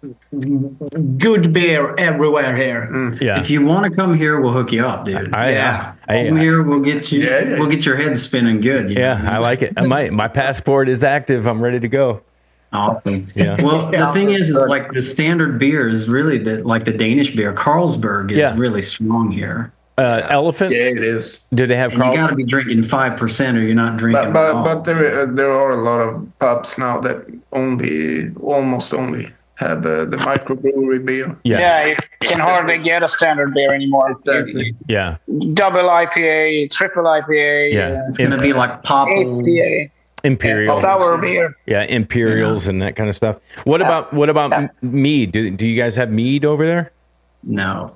good beer everywhere here. Yeah. If you want to come here, we'll hook you up, dude. Come here, we'll get you. We'll get your head spinning good. I like it. My passport is active. I'm ready to go. Awesome. Yeah. Well, the thing is like the standard beer is really like the Danish beer. Carlsberg is really strong here. Elephant? Yeah, it is. Do they have Carlsberg? You got to be drinking 5% or you're not drinking. But there are a lot of pubs now that almost only have the microbrewery beer. Yeah, you can hardly get a standard beer anymore. Exactly. Yeah. Double IPA, triple IPA. Yeah. It's going to be like Popples. APA. Imperial. Sour beer. Yeah, Imperials and that kind of stuff. What about mead? Do you guys have mead over there? No.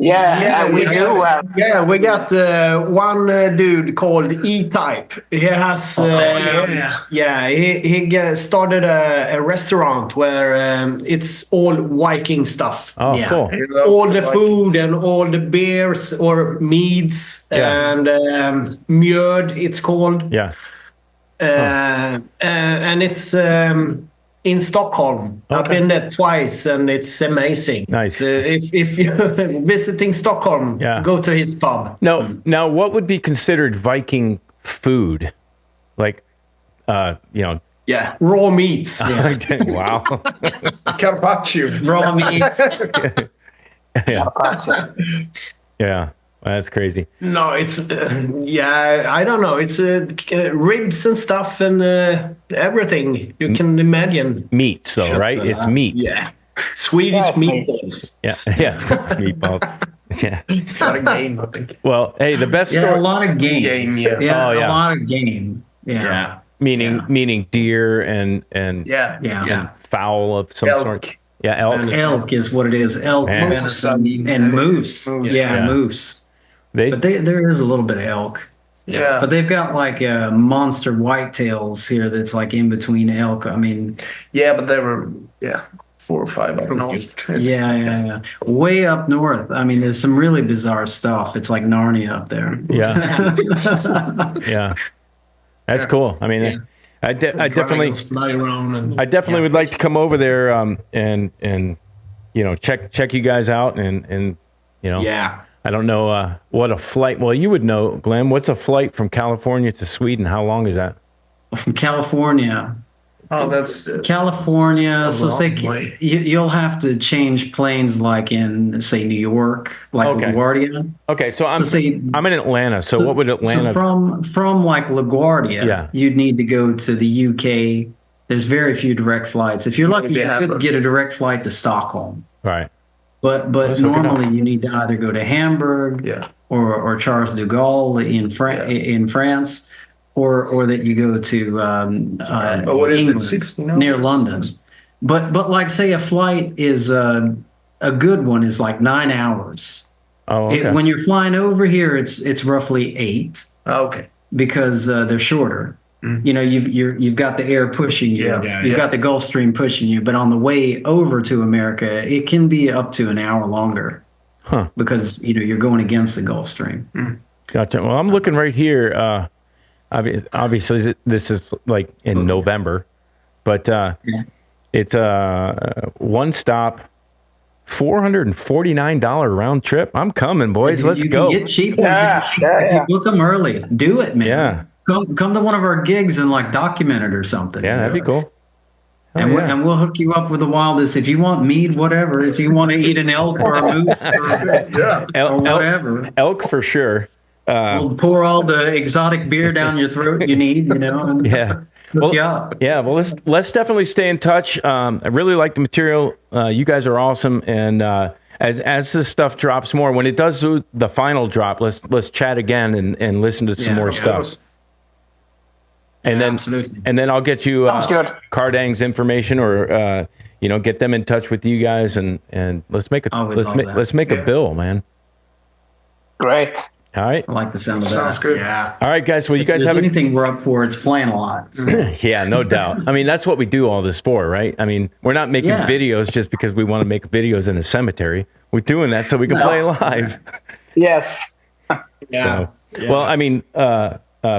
Yeah, we do have. Yeah, we got one dude called E-Type. He has, he started a restaurant where it's all Viking stuff. Oh, cool. All the food and all the beers or meads and mjöd, it's called. Yeah. And it's in Stockholm. Okay. I've been there twice, and it's amazing. Nice. If you're visiting Stockholm, go to his pub. Now, what would be considered Viking food? Like, raw meats. Wow. Carpaccio. Raw meats. Yeah. That's crazy. No, it's I don't know. It's ribs and stuff and everything you can imagine. Meats, though, right? It's meat. Yeah, Swedish meatballs. Yeah, Swedish meatballs. Yeah, A lot of game, I think. Well, hey, the best story. A lot of game. Yeah. A lot of game. Yeah. Meaning deer and fowl of some sort. Yeah, elk. Elk is what it is. Elk, venison, and moose. Moose. But there is a little bit of elk. Yeah. But they've got like monster whitetails here that's like in between elk. I mean. Yeah, but they were 4 or 5 up north. Yeah. Way up north. I mean, there's some really bizarre stuff. It's like Narnia up there. Yeah. Yeah. That's cool. I mean, I definitely would like to come over there and check you guys out and I don't know what a flight. Well, you would know, Glenn. What's a flight from California to Sweden? How long is that? From California. Oh, that's California. So say you'll have to change planes like in say New York, like LaGuardia. Okay, so I'm in Atlanta. So what would Atlanta? So from like LaGuardia, you'd need to go to the UK. There's very few direct flights. If you're lucky, you could get a direct flight to Stockholm. Right. But normally you need to either go to Hamburg or Charles de Gaulle in France, or that you go to England, near London. But like say a flight is a good one is like 9 hours. Oh, okay. When you're flying over here, it's roughly 8. Oh, okay. Because they're shorter. You know, you've got the air pushing you. You've got the Gulf Stream pushing you. But on the way over to America, it can be up to an hour longer. Huh. Because, you're going against the Gulf Stream. Gotcha. Well, I'm looking right here. Obviously, this is like in November. But it's one stop, $449 round trip. I'm coming, boys. Let's go. You can get cheap ones if you book them early. Do it, man. Yeah. Come to one of our gigs and like document it or something. Yeah, that'd be cool. And we'll hook you up with the wildest. If you want meat, whatever. If you want to eat an elk or a moose or whatever. Elk for sure. We'll pour all the exotic beer down your throat you need, and Yeah. hook you up. Yeah, well, let's definitely stay in touch. I really like the material. You guys are awesome, and as this stuff drops more, when it does the final drop, let's chat again and listen to some more stuff. And then absolutely. And then I'll get you Cardang's information, or get them in touch with you guys, and let's make a bill, man. Great. All right. I like the sound of that. Sounds good. Yeah. All right, guys. Well, you guys If have there's anything we're up for, it's playing a lot. Yeah, no doubt. I mean, that's what we do all this for, right? I mean, we're not making videos just because we want to make videos in a cemetery. We're doing that so we can play live. Yes. Yeah. So, well, I mean,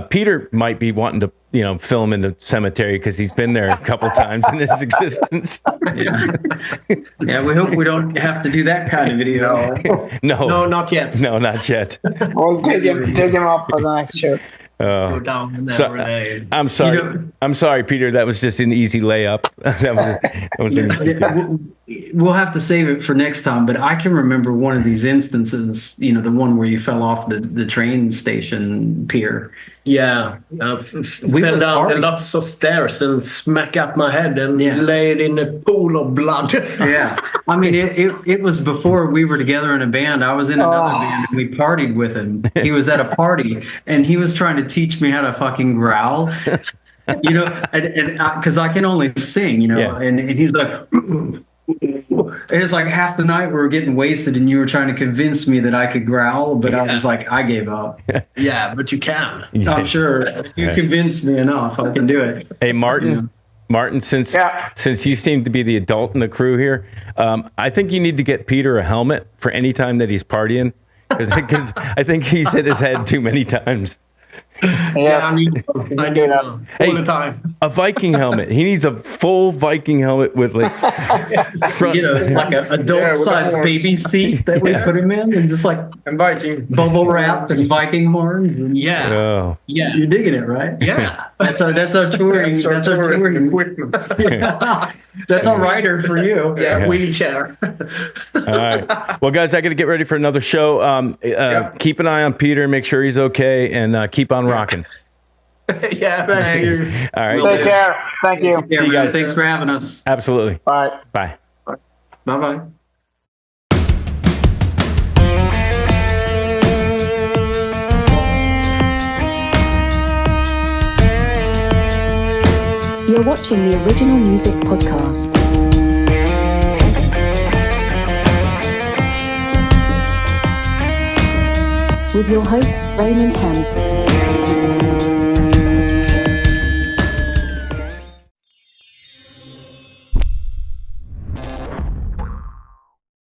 Peter might be wanting to, film in the cemetery because he's been there a couple times in his existence. Yeah, we hope we don't have to do that kind of video. No, not yet. No, not yet. We'll dig him up for the next show. Go down in there. I'm sorry. I'm sorry, Peter. That was just an easy layup. We'll have to save it for next time. But I can remember one of these instances. The one where you fell off the train station pier. Yeah, we fell down lots of stairs and smack up my head and laid in a pool of blood. Yeah, I mean it was before we were together in a band. I was in another band and we partied with him. He was at a party and he was trying to teach me how to fucking growl. And because I can only sing, and he's like. And it's like half the night we were getting wasted and you were trying to convince me that I could growl, but I was like, I gave up. Yeah, but you can. I'm sure you convinced me enough. I can do it. Hey, Martin. Martin, since you seem to be the adult in the crew here, I think you need to get Peter a helmet for any time that he's partying, because I think he's hit his head too many times. Yes. I do that all the time. A Viking helmet. He needs a full Viking helmet with like front. Like an adult-sized baby seat that we put him in, and just like And Viking. bubble wrap and Viking horns. And Oh. Yeah. you're digging it, right? Yeah. That's our touring. That's our touring equipment. That's a rider for you. Yeah, wheelchair. All right. Well, guys, I got to get ready for another show. Keep an eye on Peter. Make sure he's okay, and keep on rocking. Yeah, thank you. All right. Take care. Thank you. See you guys. Thanks for having us. Absolutely. Bye. Bye. Bye-bye. You're watching the Original Music Podcast. With your host, Raymond Hemms.